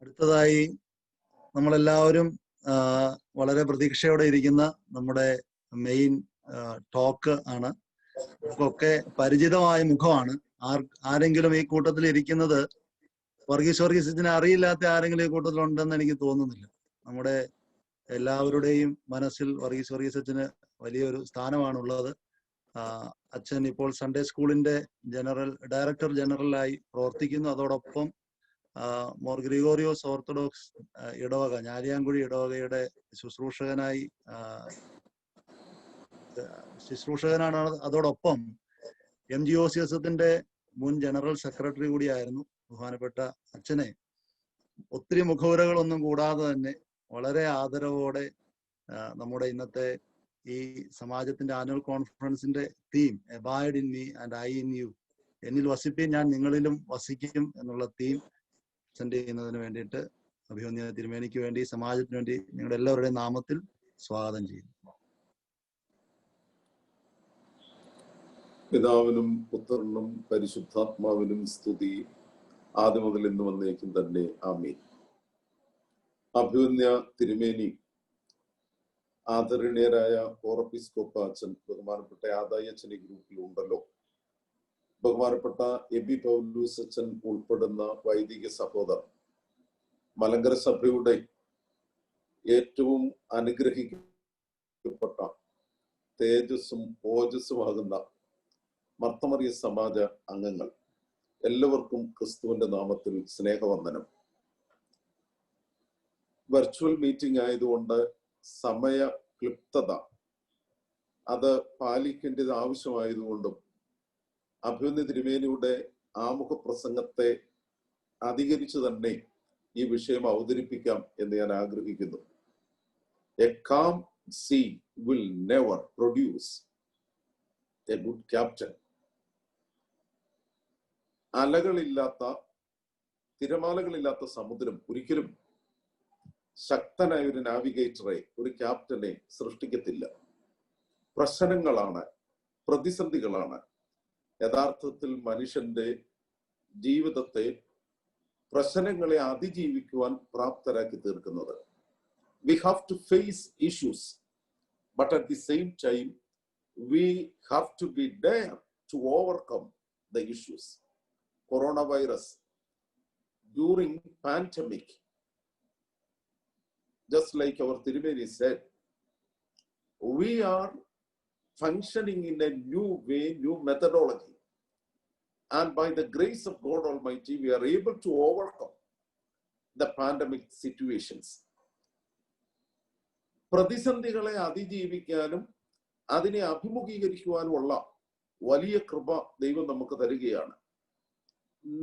അടുത്തതായി നമ്മളെല്ലാവരും വളരെ പ്രതീക്ഷയോടെ ഇരിക്കുന്ന നമ്മുടെ മെയിൻ ടോക്ക് ആണ്. നമുക്കൊക്കെ പരിചിതമായ മുഖമാണ്. ആരെങ്കിലും ഈ കൂട്ടത്തിൽ ഇരിക്കുന്നത് വർഗീസിനെ അറിയില്ലാത്ത ആരെങ്കിലും ഈ കൂട്ടത്തിൽ ഉണ്ടെന്ന് എനിക്ക് തോന്നുന്നില്ല. നമ്മുടെ എല്ലാവരുടെയും മനസ്സിൽ വർഗീസ് വലിയൊരു സ്ഥാനമാണുള്ളത്. അച്ഛൻ ഇപ്പോൾ സൺഡേ സ്കൂളിന്റെ ഡയറക്ടർ ജനറലായി പ്രവർത്തിക്കുന്നു. അതോടൊപ്പം മോർ ഗ്രിഗോറിയോസ് ഓർത്തഡോക്സ് ഇടവക, ഞാലിയാങ്കുഴി ഇടവകയുടെ ശുശ്രൂഷകനാണ്. അതോടൊപ്പം MGOCSത്തിന്റെ മുൻ ജനറൽ സെക്രട്ടറി കൂടിയായിരുന്നു. ബഹുമാനപ്പെട്ട അച്ഛനെ ഒത്തിരി മുഖവുരകളൊന്നും കൂടാതെ തന്നെ വളരെ ആദരവോടെ നമ്മുടെ ഇന്നത്തെ ഈ സമാജത്തിന്റെ ആനുവൽ കോൺഫറൻസിന്റെ theme abide in me and I in you, എന്നിൽ വസിപ്പീൻ ഞാൻ നിങ്ങളിലും വസിക്കും എന്നുള്ള തീം പ്രസന്റ് ചെയ്യുന്നതിന് വേണ്ടിയിട്ട് അഭിമന്യ തിരുമേനിക്ക് വേണ്ടി, സമാജത്തിന് വേണ്ടി നിങ്ങളുടെ എല്ലാവരുടെയും നാമത്തിൽ സ്വാഗതം ചെയ്യുന്നു. പിതാവിനും പുത്രനും പരിശുദ്ധാത്മാവിനും സ്തുതി, ആദ്യം മുതൽ ഇന്ന് വന്നേക്കും തന്നെ. ആമീൻ. അഭിമന്യ തിരുമേനി, ആദരണീയരായ ഓറപ്പിസ്കോപ്പ അച്ഛൻ, ബഹുമാനപ്പെട്ട ആദായ അച്ഛൻ ഈ ഗ്രൂപ്പിൽ ഉണ്ടല്ലോ, ബഹുമാനപ്പെട്ട എബി പൗലൂസ് അച്ഛൻ ഉൾപ്പെടുന്ന വൈദിക സഹോദരൻ, മലങ്കര സഭയുടെ ഏറ്റവും അനുഗ്രഹിക്കപ്പെട്ട തേജസ്സും ഓജസ്സുമാകുന്ന മർത്തമറിയ സമാജ അംഗങ്ങൾ, എല്ലാവർക്കും ക്രിസ്തുവിന്റെ നാമത്തിൽ സ്നേഹവന്ദനം. വെർച്വൽ മീറ്റിംഗ് ആയതുകൊണ്ട് സമയ ക്ലിപ്തത അത് പാലിക്കേണ്ടത് ആവശ്യമായതുകൊണ്ടും അഭിമന്യ തിരുമേനിയുടെ ആമുഖ പ്രസംഗത്തെ അധികരിച്ചു തന്നെ ഈ വിഷയം അവതരിപ്പിക്കാം എന്ന് ഞാൻ ആഗ്രഹിക്കുന്നു. A calm sea will never produce a good captain. അലകളില്ലാത്ത, തിരമാലകളില്ലാത്ത സമുദ്രം ഒരിക്കലും ശക്തനായ ഒരു നാവിഗേറ്ററെ, ഒരു ക്യാപ്റ്റനെ സൃഷ്ടിക്കത്തില്ല. പ്രശ്നങ്ങളാണ്, പ്രതിസന്ധികളാണ് യഥാർത്ഥത്തിൽ മനുഷ്യന്റെ ജീവിതത്തെ, പ്രശ്നങ്ങളെ അതിജീവിക്കുവാൻ പ്രാപ്തരാക്കി തീർക്കുന്നത്. We have to face issues, but at the same time we have to be there to overcome the issues. Coronavirus, during pandemic, just like our Tirumeni said, we are functioning in a new way, new methodology, and by the grace of God Almighty we are able to overcome the pandemic situations. പ്രതിസന്ധികളെ അതിജീവിക്കാനും അതിനെ അഭിമുഖീകരിക്കുവാനുമുള്ള വലിയ കൃപ ദൈവം നമുക്ക് തരികയാണ്.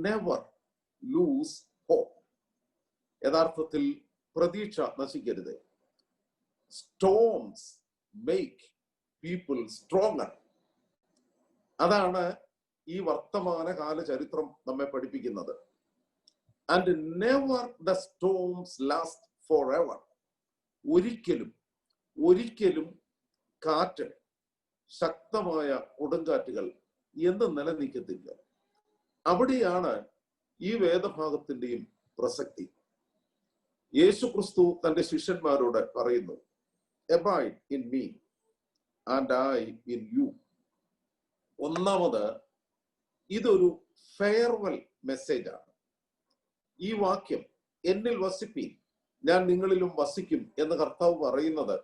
Never lose hope. യഥാർത്ഥത്തിൽ പ്രതീക്ഷ നശിക്കരുത്. Storms make people stronger. അതാണ് ഈ വർത്തമാനകാല ചരിത്രം നമ്മെ പഠിപ്പിക്കുന്നത്. And never the storms last forever. ഒരിക്കലും കാറ്റ്, ശക്തമായ കൊടുങ്കാറ്റുകൾ എന്ന് നിലനിൽക്കത്തില്ല. അവിടെയാണ് ഈ വേദഭാഗത്തിന്റെയും പ്രസക്തി. യേശു ക്രിസ്തു തന്റെ ശിഷ്യന്മാരോട് പറയുന്നു, abide in me and I in you. ഒന്നാമത് ഇതൊരു ഫെയർവെൽ മെസ്സേജ് ആണ്. ഈ വാക്യം, എന്നിൽ വസിപ്പീൻ ഞാൻ നിങ്ങളിലും വസിക്കും എന്ന് കർത്താവ് പറയുന്നത്,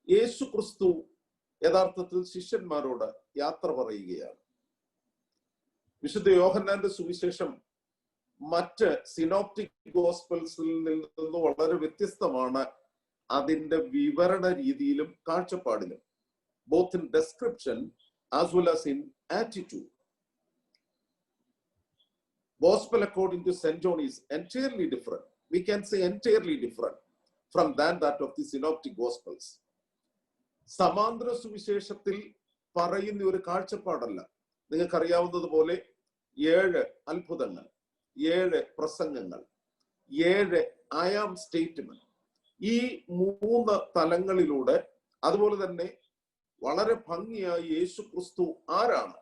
യേശു ക്രിസ്തു യഥാർത്ഥത്തിൽ ശിഷ്യന്മാരോട് യാത്ര പറയുകയാണ്. വിശുദ്ധ യോഹന്നാന്റെ സുവിശേഷം മറ്റ് സിനോപ്റ്റിക് ഗോസ്പൽസിൽ നിന്ന് വളരെ വ്യത്യസ്തമാണ് അതിന്റെ വിവരണ രീതിയിലും കാഴ്ചപ്പാടിലും, both in description as well as in attitude. Gospel according to St. John is entirely different. We can say entirely different from that of the synoptic gospels. സമാന്തര സുവിശേഷത്തിൽ പറയുന്ന ഒരു കാഴ്ചപ്പാടല്ല. നിങ്ങൾക്കറിയാവുന്നതുപോലെ 7 അത്ഭുതങ്ങൾ, 7 പ്രസംഗങ്ങൾ, 7 I am സ്റ്റേറ്റ്മെന്റ്, ഈ 3 തലങ്ങളിലൂടെ, അതുപോലെ തന്നെ വളരെ ഭംഗിയായി യേശു ക്രിസ്തു ആരാണ്,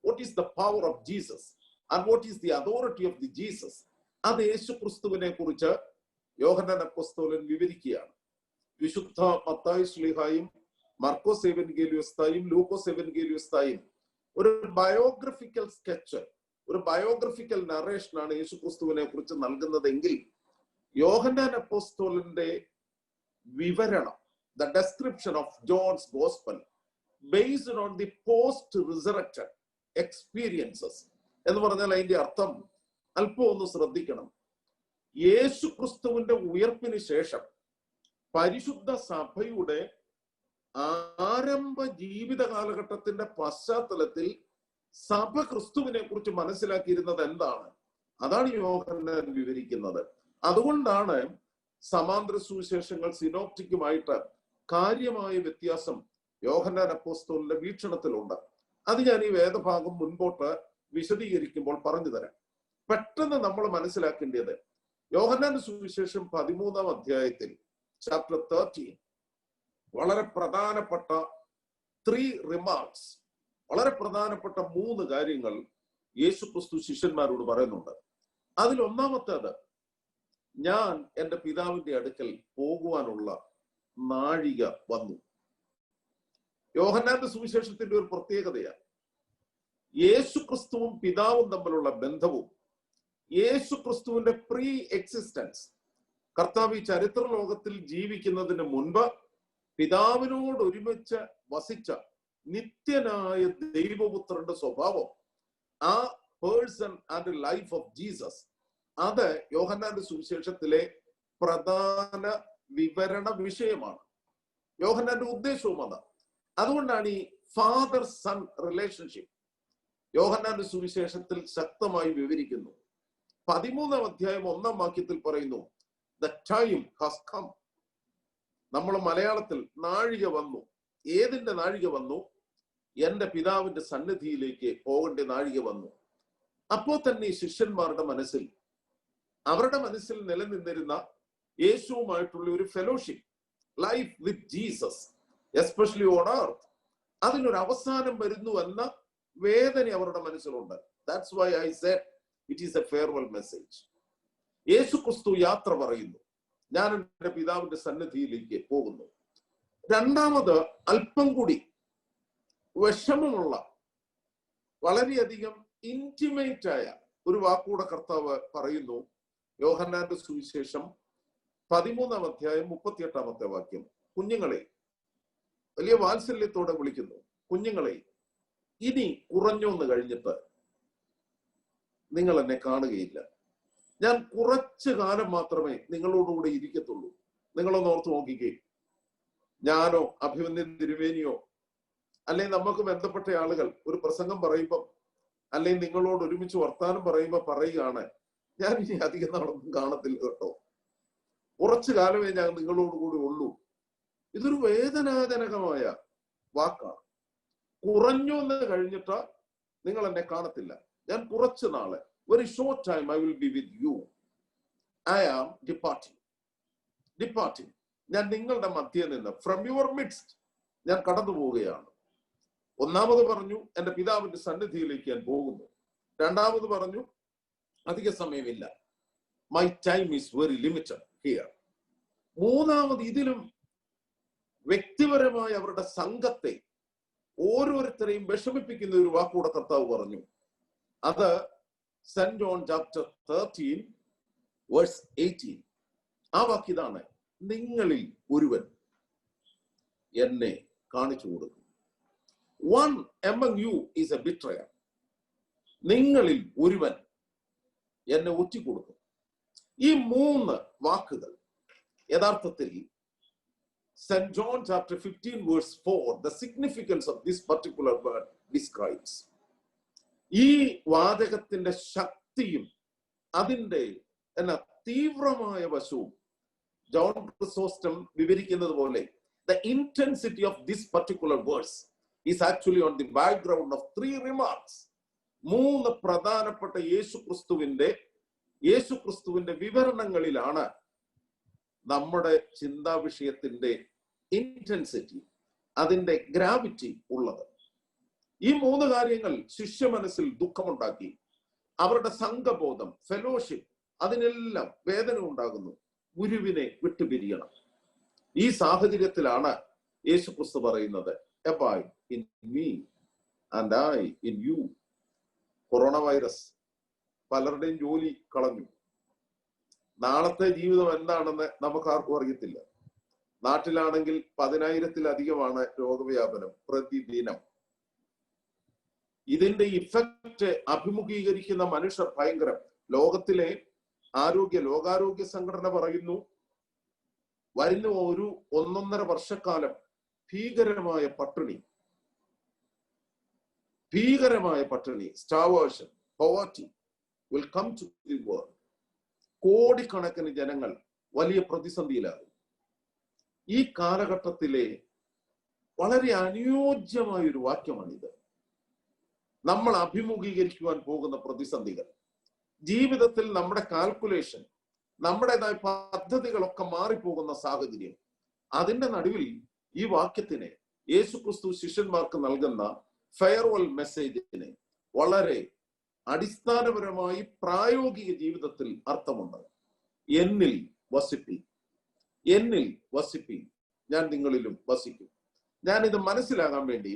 what is the power of Jesus and what is the authority of the Jesus അത് യേശു ക്രിസ്തുവിനെ കുറിച്ച് യോഹന്നാൻ അപ്പോസ്തലൻ വിവരിക്കുകയാണ്. വിശുദ്ധ മത്തായി ശ്ലീഹായും മർക്കോസ് എവൻഗേലിയോസ്തായും ലൂക്കോസ് എവൻഗേലിയോസ്തായും ഒരു ബയോഗ്രഫിക്കൽ സ്കെച്ച്, ഒരു ബയോഗ്രഫിക്കൽ നറേഷനാണ് യേശു ക്രിസ്തുവിനെ കുറിച്ച് നൽകുന്നതെങ്കിൽ യോഹന്നാൻ അപ്പോസ്തലന്റെ വിവരണം, the description of John's gospel based on the post resurrected experiences എന്ന് പറഞ്ഞാൽ അതിന്റെ അർത്ഥം അല്പം ഒന്ന് ശ്രദ്ധിക്കണം. യേശു ക്രിസ്തുവിന്റെ ഉയർപ്പിന് ശേഷം പരിശുദ്ധ സഭയുടെ ആരംഭ ജീവിത കാലഘട്ടത്തിന്റെ പശ്ചാത്തലത്തിൽ സഭ ക്രിസ്തുവിനെ കുറിച്ച് മനസ്സിലാക്കിയിരുന്നത് എന്താണ്, അതാണ് യോഹന്നാൻ വിവരിക്കുന്നത്. അതുകൊണ്ടാണ് സമാന്തര സുവിശേഷങ്ങൾ സിനോപ്റ്റിക്കുമായിട്ട് കാര്യമായ വ്യത്യാസം യോഹന്നാൻ അപ്പോസ്തലന്റെ വീക്ഷണത്തിലുണ്ട്. അത് ഞാൻ ഈ വേദഭാഗം മുൻപോട്ട് വിശദീകരിക്കുമ്പോൾ പറഞ്ഞു തരാം. പെട്ടെന്ന് നമ്മൾ മനസ്സിലാക്കേണ്ടത് യോഹന്നാന്റെ സുവിശേഷം 13-ാം അധ്യായത്തിൽ ചാപ്റ്റർ 13 വളരെ പ്രധാനപ്പെട്ട 3 റിമാർക്സ്, വളരെ പ്രധാനപ്പെട്ട 3 കാര്യങ്ങൾ യേശു ക്രിസ്തു ശിഷ്യന്മാരോട് പറയുന്നുണ്ട്. അതിൽ ഒന്നാമത്തേത്, ഞാൻ എൻ്റെ പിതാവിന്റെ അടുക്കൽ പോകുവാനുള്ള നാഴിക വന്നു. യോഹന്നാന്റെ സുവിശേഷത്തിന്റെ ഒരു പ്രത്യേകതയാണ് യേശു ക്രിസ്തുവും പിതാവും തമ്മിലുള്ള ബന്ധവും യേശു ക്രിസ്തുവിന്റെ പ്രീ എക്സിസ്റ്റൻസ്, കർത്താവ് ഈ ചരിത്ര ലോകത്തിൽ ജീവിക്കുന്നതിന് മുൻപ് പിതാവിനോട് ഒരുമിച്ച് വസിച്ച നിത്യനായ ദൈവപുത്രന്റെ സ്വഭാവം, ആ person and life of Jesus, അത് യോഹന്നാന്റെ സുവിശേഷത്തിലെ പ്രധാന വിവരണ വിഷയമാണ്. യോഹന്നാന്റെ ഉദ്ദേശവും അതാണ്. അതുകൊണ്ടാണ് ഈ ഫാദർ സൺ റിലേഷൻഷിപ്പ് യോഹന്നാന്റെ സുവിശേഷത്തിൽ ശക്തമായി വിവരിക്കുന്നു. 13-ാം അധ്യായം 1-ാം വാക്യത്തിൽ പറയുന്നു, ദ ടൈം ഹാസ് കം. നമ്മൾ മലയാളത്തിൽ നാഴിക വന്നു. ഏതിന്റെ നാഴിക വന്നു? എന്റെ പിതാവിന്റെ സന്നിധിയിലേക്ക് പോകേണ്ട നാഴിക വന്നു. അപ്പോൾ തന്നെ ശിഷ്യന്മാരുടെ മനസ്സിൽ, അവരുടെ മനസ്സിൽ നിലനിന്നിരുന്ന യേശുവുമായിട്ടുള്ള ഒരു fellowship, life with Jesus, especially on earth, അതിനൊരു അവസാനം വരുന്നു എന്ന വേദന അവരുടെ മനസ്സിലുണ്ട്. That's why I said it is a farewell message. യേശു ക്രിസ്തു യാത്ര പറയുന്നു, ഞാൻ എൻ്റെ പിതാവിന്റെ സന്നിധിയിലേക്ക് പോകുന്നു. രണ്ടാമത്, അല്പം കൂടി വിഷമമുള്ള, വളരെയധികം ഇന്റിമേറ്റ് ആയ ഒരു വാക്കൂടെ കർത്താവ് പറയുന്നു. യോഹന്നാന്റെ സുവിശേഷം 13-ാം അധ്യായം 38-ാമത്തെ വാക്യം, കുഞ്ഞുങ്ങളെ, വലിയ വാത്സല്യത്തോടെ വിളിക്കുന്നു, കുഞ്ഞുങ്ങളെ, ഇനി കുറഞ്ഞൊന്ന് കഴിഞ്ഞിട്ട് നിങ്ങൾ എന്നെ കാണുകയില്ല. ഞാൻ കുറച്ചു കാലം മാത്രമേ നിങ്ങളോടുകൂടെ ഇരിക്കത്തുള്ളൂ. നിങ്ങളൊന്ന് ഓർത്ത് നോക്കിക്കേ. ഞാനോ അഭിമന്യൻ തിരുമേനിയോ അല്ലെങ്കിൽ നമുക്ക് ബന്ധപ്പെട്ട ആളുകൾ ഒരു പ്രസംഗം പറയുമ്പം, അല്ലെങ്കിൽ നിങ്ങളോട് ഒരുമിച്ച് വർത്താനം പറയുമ്പോ പറയുകയാണ്, ഞാൻ ഇനി അധികം നാളൊന്നും കാണത്തില്ല കേട്ടോ, കുറച്ചു കാലമേ ഞാൻ നിങ്ങളോടുകൂടി ഉള്ളൂ. ഇതൊരു വേദനാജനകമായ വാക്കാണ്. കുറഞ്ഞു എന്ന് കഴിഞ്ഞിട്ട് നിങ്ങൾ എന്നെ കാണത്തില്ല. ഞാൻ കുറച്ചു നാള്, very short time I will be with you. I am departing. ഞാൻ നിങ്ങളുടെ മധ്യേ നിന്ന്, ഫ്രം യുവർ മിഡ്സ്റ്റ്, ഞാൻ കടന്നു പോവുകയാണ്. ഒന്നാമത് പറഞ്ഞു, എന്റെ പിതാവിന്റെ സന്നിധിയിലേക്ക് ഞാൻ പോകുന്നു. രണ്ടാമത് പറഞ്ഞു, അധിക സമയമില്ല, my time is very limited here. മൂന്നാമത്, ഇതിലും വ്യക്തിപരമായ അവരുടെ സംഘത്തെ ഓരോരുത്തരെയും വിഷമിപ്പിക്കുന്ന ഒരു വാക്കൂടെ കർത്താവ് പറഞ്ഞു. അത് സെന്റ് ജോൺ ചാപ്റ്റർ 13 വേഴ്സ് 18. ആ വാക്യതാണ്, നിങ്ങളിൽ ഒരുവൻ എന്നെ കാണിച്ചു കൊടുക്കും. One among U is A ബിട്രയർ. നിങ്ങളിൽ ഒരുവൻ എന്നെ ഒറ്റിക്കൊടുക്കും. ഈ 3 വാക്കുകൾ യഥാർത്ഥത്തിൽ St. John chapter 15 verse 4, the significance of this particular word describes. ഈ വാചകത്തിന്റെ ശക്തിയും അതിന്റെ തീവ്രമായ വശവും ജോൺ ക്രിസോസ്റ്റം വിവരിക്കുന്നത് പോലെ, the intensity of this particular verse is actually on the background of 3 remarks. 3 പ്രധാനപ്പെട്ട യേശുക്രിസ്തുവിന്റെ വിവരണങ്ങളിലാണ് നമ്മുടെ ചിന്താ വിഷയത്തിന്റെ ഇന്റൻസിറ്റി, അതിന്റെ ഗ്രാവിറ്റി ഉള്ളത്. ഈ 3 കാര്യങ്ങൾ ശിഷ്യ മനസ്സിൽ ദുഃഖമുണ്ടാക്കി. അവരുടെ സംഘബോധം, ഫെലോഷിപ്പ്, അതിനെല്ലാം വേദന ഉണ്ടാകുന്നു. ഗുരുവിനെ വിട്ടുപിരിയണം. ഈ സാഹചര്യത്തിലാണ് യേശുക്രിസ്തു പറയുന്നത്, abide in me and I in you. Corona virus പലരുടെയും ജോലി കളഞ്ഞു. നാളത്തെ ജീവിതം എന്താണെന്ന് നമുക്ക് ആർക്കും അറിയത്തില്ല. നാട്ടിലാണെങ്കിൽ 10,000-ലധികമാണ് രോഗവ്യാപനം പ്രതിദിനം. ഇതിന്റെ ഇഫക്റ്റ് അഭിമുഖീകരിക്കുന്ന മനുഷ്യർ ഭയങ്കരം. ലോകത്തിലെ ലോകാരോഗ്യ സംഘടന പറയുന്നു, വരുന്ന ഒരു 1.5 വർഷക്കാലം ഭീകരമായ പട്ടിണി, starvation, poverty will come to the world. കോടിക്കണക്കിന് ജനങ്ങൾ വലിയ പ്രതിസന്ധിയിലാകും. ഈ കാലഘട്ടത്തിലെ വളരെ അനുയോജ്യമായൊരു വാക്യമാണിത്. നമ്മൾ അഭിമുഖീകരിക്കുവാൻ പോകുന്ന പ്രതിസന്ധികൾ, ജീവിതത്തിൽ നമ്മുടെ കാൽക്കുലേഷൻ, നമ്മുടേതായ പദ്ധതികളൊക്കെ മാറിപ്പോകുന്ന സാഹചര്യം, അതിന്റെ നടുവിൽ ഈ വാക്യത്തിന് യേശുക്രിസ്തു ശിഷ്യന്മാർക്ക് നൽകുന്ന ഫെയർവെൽ മെസ്സേജിന് വളരെ അടിസ്ഥാനപരമായി പ്രായോഗിക ജീവിതത്തിൽ അർത്ഥമുണ്ട്. എന്നിൽ വസിപ്പി, ഞാൻ നിങ്ങളിലും വസിക്കും. ഞാൻ ഇത് മനസ്സിലാകാൻ വേണ്ടി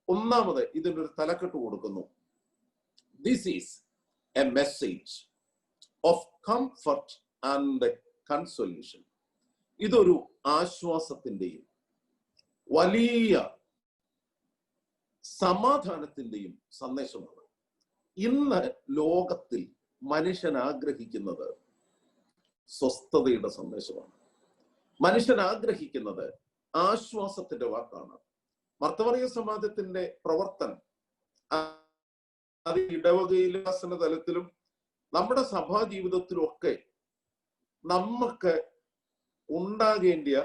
ഒന്നാമത് ഇതിനൊരു തലക്കെട്ട് കൊടുക്കുന്നു. This is a message of comfort and consolation. ഇതൊരു ആശ്വാസത്തിന്റെയും വലിയ സമാധാനത്തിന്റെയും സന്ദേശമാണ്. ഇന്ന് ലോകത്തിൽ മനുഷ്യൻ ആഗ്രഹിക്കുന്നത് സ്വസ്ഥതയുടെ സന്ദേശമാണ്. മനുഷ്യൻ ആഗ്രഹിക്കുന്നത് ആശ്വാസത്തിന്റെ വാക്കാണ്. മർത്തമറിയ സമാജത്തിന്റെ പ്രവർത്തനം അത് ഇടവകയിലാസന തലത്തിലും നമ്മുടെ സഭാ ജീവിതത്തിലും ഒക്കെ നമുക്ക് ഉണ്ടാകേണ്ടിയ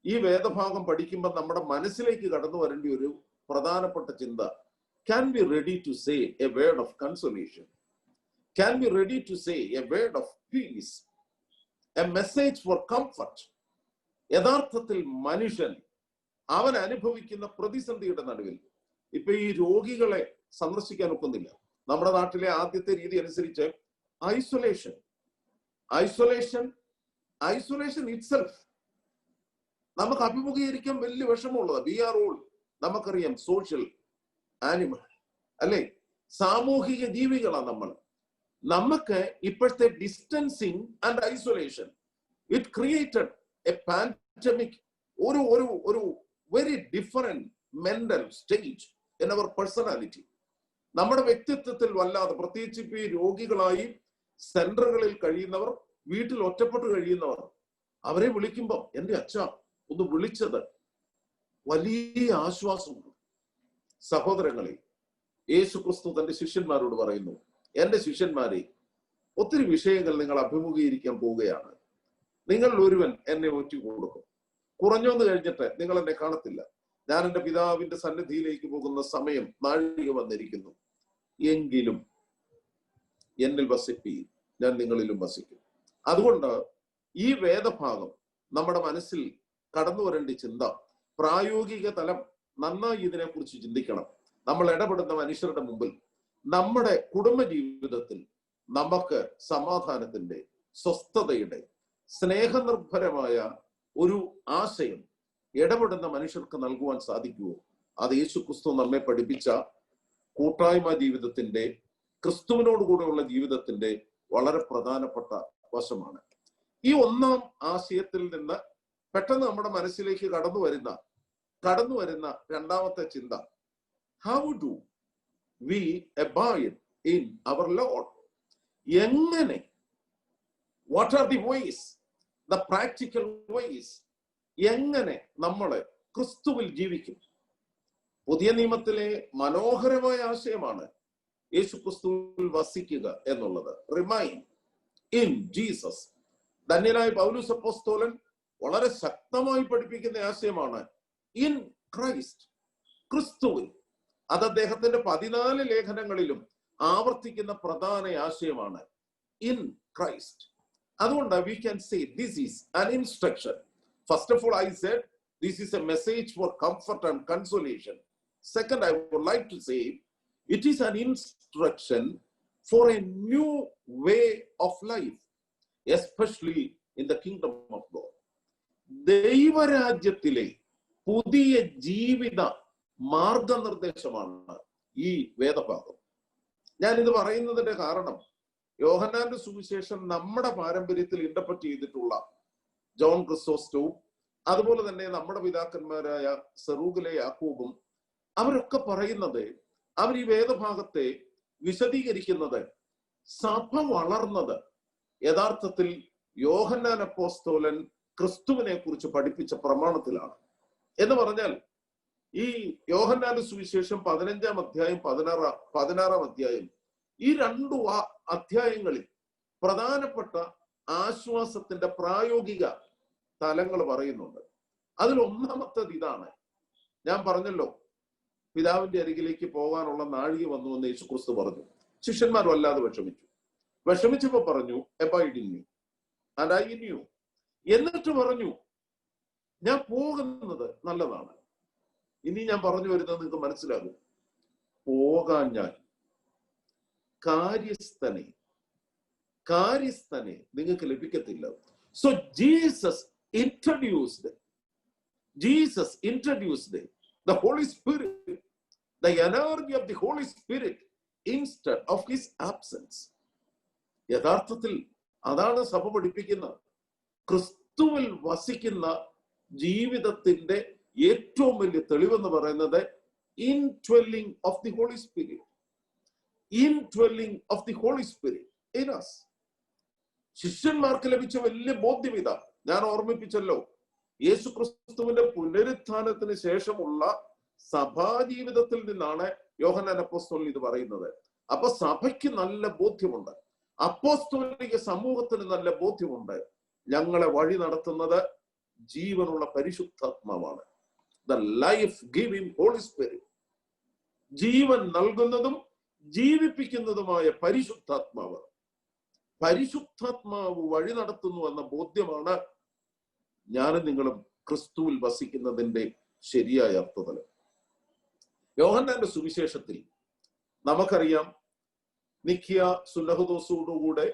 ഈ വേദഭാഗം പഠിക്കുമ്പോൾ നമ്മുടെ മനസ്സിലേക്ക് കടന്നു വരേണ്ട ഒരു പ്രധാനപ്പെട്ട ചിന്ത, can be ready to say a word of consolation, can be ready to say a word of peace, a message for comfort. യഥാർത്ഥത്തിൽ മനുഷ്യൻ അവൻ അനുഭവിക്കുന്ന പ്രതിസന്ധിയുടെ നടുവിൽ, ഇപ്പൊ ഈ രോഗികളെ സന്ദർശിക്കാൻ ഒക്കുന്നില്ല. നമ്മുടെ നാട്ടിലെ ആദ്യത്തെ രീതി അനുസരിച്ച് ഐസൊലേഷൻ ഇറ്റ്സെൽഫ് നമുക്ക് അഭിമുഖീകരിക്കാൻ വലിയ വിഷമമുള്ളത്. വി ആർ ഓൾ, നമുക്കറിയാം, സോഷ്യൽ ആനിമൽ അല്ലെ, സാമൂഹിക ജീവികളാണ് നമ്മൾ. നമുക്ക് ഇപ്പോഴത്തെ distancing and isolation it created a pandemic, ഒരു very different mental stage in our personality. നമ്മുടെ വ്യക്തിത്വത്തിൽ വല്ലാതെ, പ്രത്യേകിച്ച് ഇപ്പൊ ഈ രോഗികളായി സെന്ററുകളിൽ കഴിയുന്നവർ, വീട്ടിൽ ഒറ്റപ്പെട്ട് കഴിയുന്നവർ, അവരെ വിളിക്കുമ്പോൾ എന്റെ അച്ഛ ഒന്ന് വിളിച്ചത് വലിയ ആശ്വാസമാണ്. സഹോദരങ്ങളെ, യേശുക്രിസ്തു തന്റെ ശിഷ്യന്മാരോട് പറയുന്നു, എന്റെ ശിഷ്യന്മാരെ, ഒത്തിരി വിഷയങ്ങൾ നിങ്ങൾ അഭിമുഖീകരിക്കാൻ പോവുകയാണ്. നിങ്ങൾ ഒരുവൻ എന്നെ ഒറ്റ കൊടുക്കും. കുറഞ്ഞോന്ന് കഴിഞ്ഞിട്ട് നിങ്ങൾ എന്നെ കാണത്തില്ല. ഞാൻ എന്റെ പിതാവിന്റെ സന്നിധിയിലേക്ക് പോകുന്ന സമയം നാഴിക വന്നിരിക്കുന്നു. എങ്കിലും എന്നിൽ വസിപ്പീൻ, ഞാൻ നിങ്ങളിലും വസിക്കും. അതുകൊണ്ട് ഈ വേദഭാഗം നമ്മുടെ മനസ്സിൽ കടന്നു വരേണ്ട ചിന്ത, പ്രായോഗിക തലം നന്നായി ഇതിനെക്കുറിച്ച് ചിന്തിക്കണം. നമ്മൾ ഇടപെടുന്ന മനുഷ്യരുടെ മുമ്പിൽ, നമ്മുടെ കുടുംബ ജീവിതത്തിൽ നമുക്ക് സമാധാനത്തിന്റെ, സ്വസ്ഥതയുടെ, സ്നേഹനിർഭരമായ ഒരു ആശയം ഇടപെടുന്ന മനുഷ്യർക്ക് നൽകുവാൻ സാധിക്കുമോ? അത് യേശുക്രിസ്തു നമ്മെ പഠിപ്പിച്ച കൂട്ടായ്മ ജീവിതത്തിന്റെ, ക്രിസ്തുവിനോട് കൂടെയുള്ള ജീവിതത്തിന്റെ വളരെ പ്രധാനപ്പെട്ട വശമാണ്. ഈ ഒന്നാം ആശയത്തിൽ നിന്ന് പെട്ടെന്ന് നമ്മുടെ മനസ്സിലേക്ക് കടന്നു വരുന്ന രണ്ടാമത്തെ ചിന്ത, how do we abide in our Lord? എങ്ങനെ, what are the ways, the practical ways, എങ്ങനെ നമ്മള് ക്രിസ്തുവിൽ ജീവിക്കും? പുതിയ നിയമത്തിലെ മനോഹരമായ ആശയമാണ് യേശുക്രിസ്തുവിൽ വസിക്കുക എന്നുള്ളത്. Remain in Jesus. ധന്യനായ പൗലോസ് അപ്പോസ്തലൻ വളരെ ശക്തമായി പഠിപ്പിക്കുന്ന ആശയമാണ് ഇൻ ക്രൈസ്റ്റ്, ക്രിസ്തുവിൽ. അത് അദ്ദേഹത്തിന്റെ 14 ലേഖനങ്ങളിലും ആവർത്തിക്കുന്ന പ്രധാന ആശയമാണ് ഇൻ ക്രൈസ്റ്റ്. അതുകൊണ്ട് we can say this is an instruction. First of all, I said this is a message for comfort and consolation. Second, I would like to say it is an instruction for a new way of life. Especially in the kingdom of God. ദൈവരാജ്യത്തിലെ പുതിയ ജീവിത മാർഗനിർദ്ദേശമാണ് ഈ വേദഭാഗം. ഞാനിത് പറയുന്നതിന്റെ കാരണം, യോഹന്നാന്റെ സുവിശേഷം നമ്മുടെ പാരമ്പര്യത്തിൽ ഇന്റർപ്രറ്റ് ചെയ്തിട്ടുള്ള ജോൺ ക്രിസോസ്റ്റവും അതുപോലെ തന്നെ നമ്മുടെ പിതാക്കന്മാരായ സെറൂഗിലെ യാക്കോബും അവരൊക്കെ പറയുന്നത്, അവർ ഈ വേദഭാഗത്തെ വിശദീകരിക്കുന്നത് സഭ വളർന്നത് യഥാർത്ഥത്തിൽ യോഹന്നാൻ അപ്പോസ്തലൻ ക്രിസ്തുവിനെ കുറിച്ച് പഠിപ്പിച്ച പ്രമാണത്തിലാണ്. എന്ന് പറഞ്ഞാൽ ഈ യോഹന്നാന്റെ സുവിശേഷം 15-ാം അധ്യായം 16-ാം അധ്യായം, ഈ 2 അധ്യായങ്ങളിൽ പ്രധാനപ്പെട്ട ആശ്വാസത്തിന്റെ പ്രായോഗിക തലങ്ങൾ പറയുന്നുണ്ട്. അതിൽ ഒന്നാമത്തേത് ഇതാണ്. ഞാൻ പറഞ്ഞല്ലോ, പിതാവിന്റെ അരികിലേക്ക് പോകാനുള്ള നാഴിക വന്നുവെന്ന് യേശുക്രിസ്തു പറഞ്ഞു. ശിഷ്യന്മാർ വല്ലാതെ വിഷമിച്ചപ്പോ പറഞ്ഞു, abide in me and I in you. എന്നിട്ട് പറഞ്ഞു, ഞാൻ പോകുന്നത് നല്ലതാണ്. ഇനി ഞാൻ പറഞ്ഞു വരുന്നത് നിങ്ങൾക്ക് മനസ്സിലാകും. പോകാൻ ഞാൻ കാര്യസ്ഥനെ നിങ്ങൾക്ക് ലഭിക്കത്തില്ല. So Jesus introduced the Holy Spirit, the energy of the Holy Spirit instead of his absence. യഥാർത്ഥത്തിൽ അതാണ് സഭ പഠിപ്പിക്കുന്നത്. ക്രിസ്തുവിൽ വസിക്കുന്ന ജീവിതത്തിന്റെ ഏറ്റവും വലിയ തെളിവെന്ന് പറയുന്നത് indwelling of the Holy Spirit. Indwelling of the Holy Spirit in us. ശിഷ്യന്മാർക്ക് ലഭിച്ച വലിയ ബോധ്യം ഇതാ. ഞാൻ ഓർമ്മിപ്പിച്ചല്ലോ, യേശു ക്രിസ്തുവിന്റെ പുനരുത്ഥാനത്തിന് ശേഷമുള്ള സഭാജീവിതത്തിൽ നിന്നാണ് യോഹന്നാൻ അപ്പോസ്തലൻ ഇത് പറയുന്നത്. അപ്പൊ സഭയ്ക്ക് നല്ല ബോധ്യമുണ്ട്, അപ്പോസ്തലിക സമൂഹത്തിന് നല്ല ബോധ്യമുണ്ട്. ഞങ്ങളെ വഴി നടത്തുന്നത് ജീവനുള്ള പരിശുദ്ധാത്മാവാണ്. The life giving holy spirit. ജീവൻ നൽകുന്നതും ജീവിപ്പിക്കുന്നതുമായ പരിശുദ്ധാത്മാവ്. പരിശുദ്ധാത്മാവ് വഴി നടത്തുന്നു എന്ന ബോധ്യമാണ് ഞാനും നിങ്ങളും ക്രിസ്തുവിൽ വസിക്കുന്നതിന്റെ ശരിയായ അർത്ഥതലം. യോഹന്നാന്റെ സുവിശേഷത്തിൽ നമുക്കറിയാം, നിഖ്യ സുന്നഹദോസോടുകൂടെ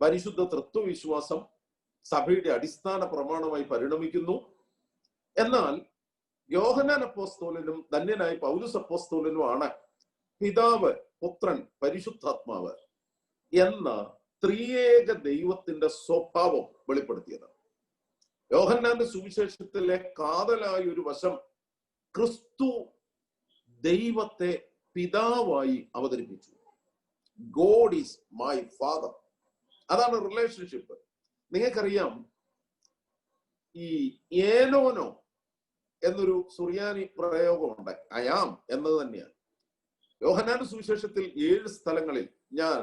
പരിശുദ്ധ തൃത്വവിശ്വാസം സഭയുടെ അടിസ്ഥാന പ്രമാണമായി പരിണമിക്കുന്നു. എന്നാൽ യോഹന്നാൻ അപ്പോസ്തലനും ധന്യനായ പൗലോസ് അപ്പോസ്തലനുമാണ് പിതാവ്, പുത്രൻ, പരിശുദ്ധാത്മാവ് എന്ന ത്രിയേക ദൈവത്തിന്റെ സ്വഭാവം വെളിപ്പെടുത്തിയത്. യോഹന്നാന്റെ സുവിശേഷത്തിലെ കാതലായ ഒരു വശം, ക്രിസ്തു ദൈവത്തെ പിതാവായി അവതരിപ്പിച്ചു. God is my father. അതാണ് റിലേഷൻഷിപ്പ്. നിങ്ങൾക്കറിയാം, ഈ ഏലോനോ എന്നൊരു സുറിയാനി പ്രയോഗമുണ്ട്. അയാം എന്നത് തന്നെയാണ്. യോഹന്നാന്റെ സുവിശേഷത്തിൽ 7 സ്ഥലങ്ങളിൽ ഞാൻ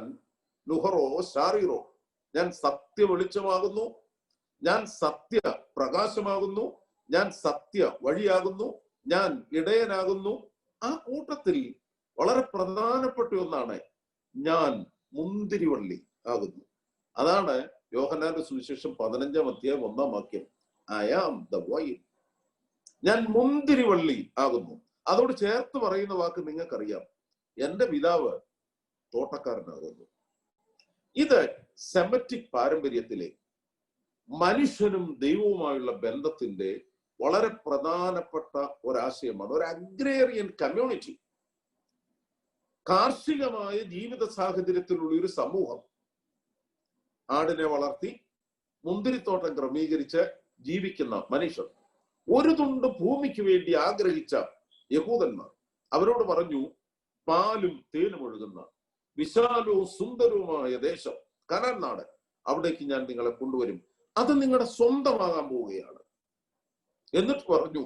നുഹറോ ഷാറിറോ, ഞാൻ സത്യ വെളിച്ചമാകുന്നു, ഞാൻ സത്യ പ്രകാശമാകുന്നു, ഞാൻ സത്യ വഴിയാകുന്നു, ഞാൻ ഇടയനാകുന്നു. ആ കൂട്ടത്തിൽ വളരെ പ്രധാനപ്പെട്ട ഒന്നാണ് ഞാൻ മുന്തിരിവള്ളി ആകുന്നു. അതാണ് യോഹന്നാന്റെ സുവിശേഷം 15-ാം അധ്യായം 1-ാം വാക്യം. I am the vine. ഞാൻ മുന്തിരിവള്ളി ആകുന്നു. അതോട് ചേർത്ത് പറയുന്ന വാക്ക് നിങ്ങൾക്കറിയാം, എന്റെ പിതാവ് തോട്ടക്കാരനാകുന്നു. ഇത് സെമറ്റിക് പാരമ്പര്യത്തിലെ മനുഷ്യനും ദൈവവുമായുള്ള ബന്ധത്തിന്റെ വളരെ പ്രധാനപ്പെട്ട ഒരാശയമാണ്. ഒരു അഗ്രേറിയൻ കമ്മ്യൂണിറ്റി, കാർഷികമായ ജീവിത സാഹചര്യത്തിലുള്ള ഒരു സമൂഹം ആടിനെ വളർത്തി മുന്തിരിത്തോട്ടം ക്രമീകരിച്ച് ജീവിക്കുന്ന മനുഷ്യർ, ഒരു തുണ്ട് ഭൂമിക്ക് വേണ്ടി ആഗ്രഹിച്ച യഹൂദന്മാർ അവരോട് പറഞ്ഞു, പാലും തേനും ഒഴുകുന്ന വിശാലവും സുന്ദരവുമായ ദേശം, കനാൻ നാട്, അവിടേക്ക് ഞാൻ നിങ്ങളെ കൊണ്ടുവരും. അത് നിങ്ങളുടെ സ്വന്തമാകാൻ പോവുകയാണ്. എന്നിട്ട് പറഞ്ഞു,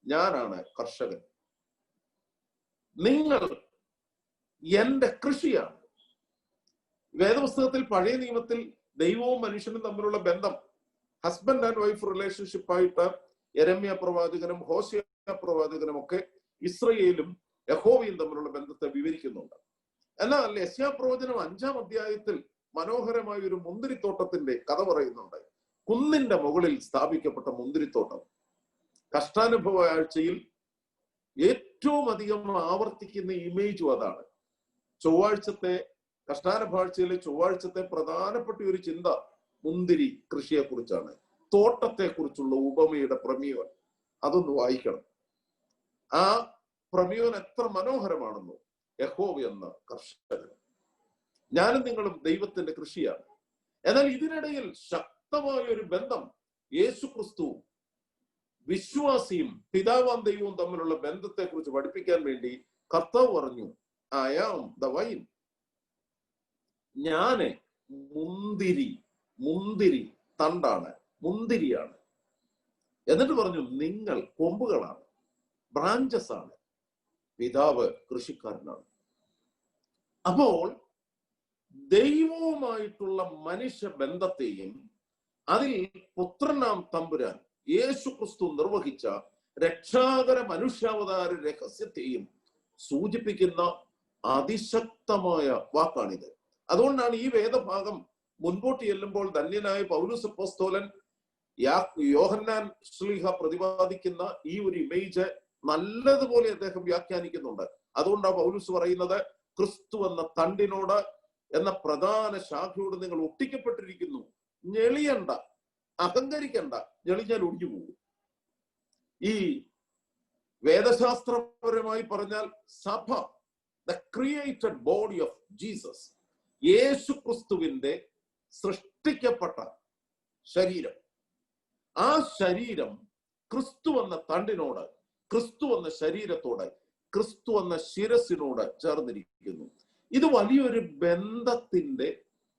ഞാനാണ് കർഷകൻ, നിങ്ങൾ എന്റെ കൃഷിയാണ്. വേദപുസ്തകത്തിൽ പഴയ നിയമത്തിൽ ദൈവവും മനുഷ്യനും തമ്മിലുള്ള ബന്ധം ഹസ്ബൻഡ് ആൻഡ് വൈഫ് റിലേഷൻഷിപ്പായിട്ട് യെരമ്യ പ്രവാചകനും ഹോശേയ പ്രവാചകനും ഒക്കെ ഇസ്രയേലും യഹോവയും തമ്മിലുള്ള ബന്ധത്തെ വിവരിക്കുന്നുണ്ട്. എന്നാൽ യെശയ്യാ പ്രവചനം 5-ാം അധ്യായത്തിൽ മനോഹരമായ ഒരു മുന്തിരിത്തോട്ടത്തിന്റെ കഥ പറയുന്നുണ്ട്. കുന്നിന്റെ മുകളിൽ സ്ഥാപിക്കപ്പെട്ട മുന്തിരിത്തോട്ടം. കഷ്ടാനുഭവ ആഴ്ചയിൽ ഏറ്റവും അധികം ആവർത്തിക്കുന്ന ഇമേജും അതാണ്. ചൊവ്വാഴ്ചത്തെ കഷ്ടാന ഭാഷയിലെ ചൊവ്വാഴ്ചത്തെ പ്രധാനപ്പെട്ട ഒരു ചിന്ത മുന്തിരി കൃഷിയെ കുറിച്ചാണ്. തോട്ടത്തെ കുറിച്ചുള്ള ഉപമയുടെ പ്രമേയം അതൊന്ന് വായിക്കണം. ആ പ്രമേയം എത്ര മനോഹരമാണെന്നോ. യഹോവ എന്ന കർഷകൻ, ഞാനും നിങ്ങളും ദൈവത്തിന്റെ കൃഷിയാണ്. എന്നാൽ ഇതിനിടയിൽ ശക്തമായ ഒരു ബന്ധം യേശു ക്രിസ്തു വിശ്വാസിയും പിതാവാം ദൈവവും തമ്മിലുള്ള ബന്ധത്തെ കുറിച്ച് പഠിപ്പിക്കാൻ വേണ്ടി കർത്താവ് പറഞ്ഞു, ഐ ആം ദ വൈൻ. ഞാന് മുന്തിരി തണ്ടാണ്, മുന്തിരിയാണ്. എന്നിട്ട് പറഞ്ഞു, നിങ്ങൾ കൊമ്പുകളാണ്, ബ്രാഞ്ചസ് ആണ്, പിതാവ് കൃഷിക്കാരനാണ്. അപ്പോൾ ദൈവവുമായിട്ടുള്ള മനുഷ്യ ബന്ധത്തെയും അതിൽ പുത്രനാം തമ്പുരാൻ യേശു ക്രിസ്തു നിർവഹിച്ച രക്ഷാകര മനുഷ്യാവതാര രഹസ്യത്തെയും സൂചിപ്പിക്കുന്ന അതിശക്തമായ വാക്കാണിത്. അതുകൊണ്ടാണ് ഈ വേദഭാഗം മുൻപോട്ട് ചെല്ലുമ്പോൾ ധന്യനായ പൗലോസ് അപ്പോസ്തലൻ യോഹന്നാൻ ശ്ലീഹ പ്രതിപാദിക്കുന്ന ഈ ഒരു ഇമേജ് നല്ലതുപോലെ അദ്ദേഹം വ്യാഖ്യാനിക്കുന്നുണ്ട്. അതുകൊണ്ടാണ് പൗലോസ് പറയുന്നത്, ക്രിസ്തു എന്ന തണ്ടിനോട് എന്ന പ്രധാന ശാഖയോട് നിങ്ങൾ ഒട്ടിക്കപ്പെട്ടിരിക്കുന്നു. ഞെളിയണ്ട, അഹങ്കരിക്കണ്ട, ഞെളിഞ്ഞാൽ ഒടിഞ്ഞു പോകും. ഈ വേദശാസ്ത്രപരമായി പറഞ്ഞാൽ സഭ, the created body of Jesus, യേശു ക്രിസ്തുവിന്റെ സൃഷ്ടിക്കപ്പെട്ട ശരീരം. ആ ശരീരം ക്രിസ്തു എന്ന തണ്ടിനോട്, ക്രിസ്തു എന്ന ശരീരത്തോട്, ക്രിസ്തു എന്ന ശിരസിനോട് ചേർന്നിരിക്കുന്നു. ഇത് വലിയൊരു ബന്ധത്തിന്റെ,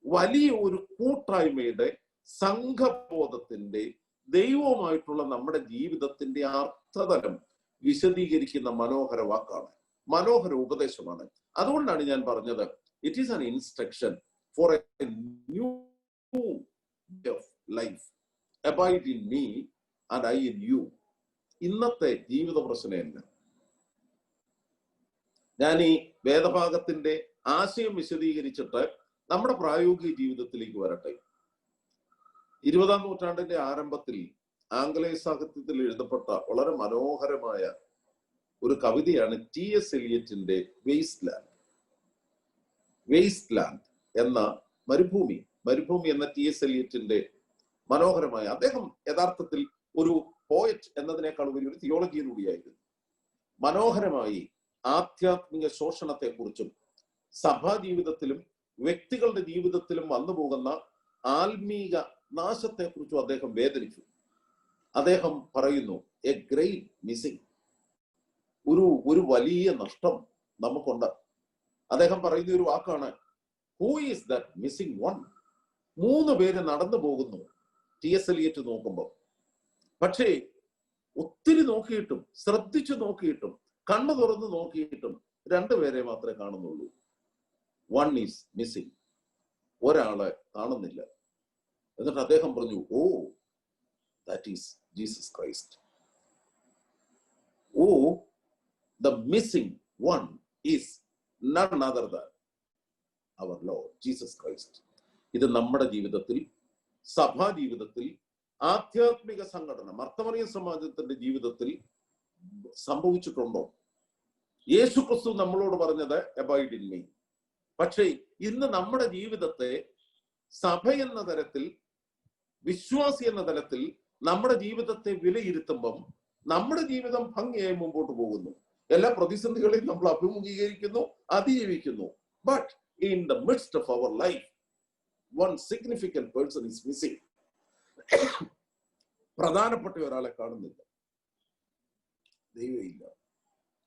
വലിയ ഒരു കൂട്ടായ്മയുടെ, സംഘബോധത്തിന്റെ, ദൈവവുമായിട്ടുള്ള നമ്മുടെ ജീവിതത്തിന്റെ അർത്ഥതലം വിശദീകരിക്കുന്ന മനോഹര വാക്കാണ്, മനോഹര ഉപദേശമാണ്. അതുകൊണ്ടാണ് ഞാൻ പറഞ്ഞത്, it is an instruction for a new life. Abide in me and I in you. ഇന്നത്തെ ജീവിത പ്രശ്നമല്ല. ഞാൻ ഈ വേദഭാഗത്തിന്റെ ആശയം വിശദീകരിച്ചിട്ട് നമ്മുടെ പ്രായോഗിക ജീവിതത്തിലേക്ക് വരട്ടെ. 20-ാം നൂറ്റാണ്ടിന്റെ ആരംഭത്തിൽ ആംഗലേയ സാഹിത്യത്തിൽ എഴുതപ്പെട്ട വളരെ മനോഹരമായ ഒരു കവിതയാണ് T.S. എലിയറ്റിന്റെ വേസ്റ്റ് ലാൻഡ് എന്ന മരുഭൂമി എന്ന T.S. എലിയറ്റിന്റെ മനോഹരമായ, അദ്ദേഹം യഥാർത്ഥത്തിൽ ഒരു പോയറ്റ് എന്നതിനേക്കാൾ ഉപരി ഒരു തിയോളജിയൻ കൂടിയായിരുന്നു. മനോഹരമായി ആധ്യാത്മിക ശോഷണത്തെക്കുറിച്ചും സഭാ ജീവിതത്തിലും വ്യക്തികളുടെ ജീവിതത്തിലും വന്നു പോകുന്ന ആത്മീക നാശത്തെക്കുറിച്ചും അദ്ദേഹം വേദനിച്ചു. അദ്ദേഹം പറയുന്നു, എ ഗ്രേറ്റ് മിസ്സിംഗ്, ഒരു വലിയ നഷ്ടം നമുക്കുണ്ട്. അദ്ദേഹം പറയുന്ന ഒരു വാക്കാണ്, who is that missing one? 3 പേര് നടന്നു പോകുന്നു T.S. എലിയറ്റ് നോക്കുമ്പോൾ. പക്ഷേ ഒത്തിരി നോക്കിയിട്ടും, ശ്രദ്ധിച്ചു നോക്കിയിട്ടും, കണ്ണു തുറന്ന് നോക്കിയിട്ടും 2 പേരെ മാത്രമേ കാണുന്നുള്ളൂ. വൺ ഈസ് മിസ്സിംഗ്, ഒരാളെ കാണുന്നില്ല. എന്നിട്ട് അദ്ദേഹം പറഞ്ഞു, oh that is Jesus Christ. Oh the missing one is none other than our Lord Jesus Christ. ഇത് നമ്മുടെ ജീവിതത്തിൽ, സഭാ ജീവിതത്തിൽ, ആധ്യാത്മിക സംഘടന, മർത്തമറിയ സമാജത്തിന്റെ ജീവിതത്തിൽ സംഭവിച്ചിട്ടുണ്ടോ? യേശു ക്രിസ്തു നമ്മളോട് പറഞ്ഞത് അബൈഡ് ഇൻ മീ. പക്ഷേ ഇന്ന് നമ്മുടെ ജീവിതത്തെ സഭ എന്ന തലത്തിൽ, വിശ്വാസി എന്ന തലത്തിൽ നമ്മുടെ ജീവിതത്തെ വിലയിരുത്തുമ്പം നമ്മുടെ ജീവിതം ഭംഗിയായി മുമ്പോട്ട് പോകുന്നു. എല്ലാ പ്രതിസന്ധികളെയും നമ്മൾ അഭിമുഖീകരിക്കുന്നു, അതിജീവിക്കുന്നു. But in the midst of our life one significant person is missing. പ്രധാനപ്പെട്ട ഒരാളെ കാണുന്നില്ല. ദൈവമില്ല,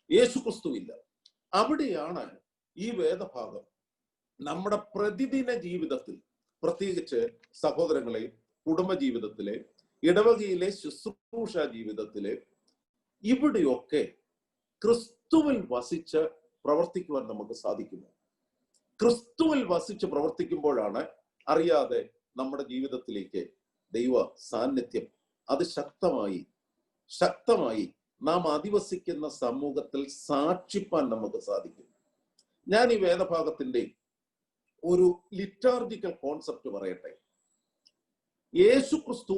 യേശു ക്രിസ്തുവില്ല. അവിടെയാണ് ഈ വേദഭാഗം നമ്മുടെ പ്രതിദിന ജീവിതത്തിൽ, പ്രത്യേകിച്ച് സഹോദരങ്ങളെ, കുടുംബ ജീവിതത്തിലെ, ഇടവകയിലെ ശുശ്രൂഷ ജീവിതത്തിലെ, ഇവിടെയൊക്കെ ക്രിസ്തുവിൽ വസിച്ച് പ്രവർത്തിക്കുവാൻ നമുക്ക് സാധിക്കുമോ? ക്രിസ്തുവിൽ വസിച്ച് പ്രവർത്തിക്കുമ്പോഴാണ് അറിയാതെ നമ്മുടെ ജീവിതത്തിലേക്ക് ദൈവ സാന്നിധ്യം അത് ശക്തമായി നാം അധിവസിക്കുന്ന സമൂഹത്തിൽ സാക്ഷിപ്പാൻ നമുക്ക് സാധിക്കും. ഞാൻ ഈ വേദഭാഗത്തിന്റെ ഒരു ലിറ്റാർജിക്കൽ കോൺസെപ്റ്റ് പറയട്ടെ. യേശു ക്രിസ്തു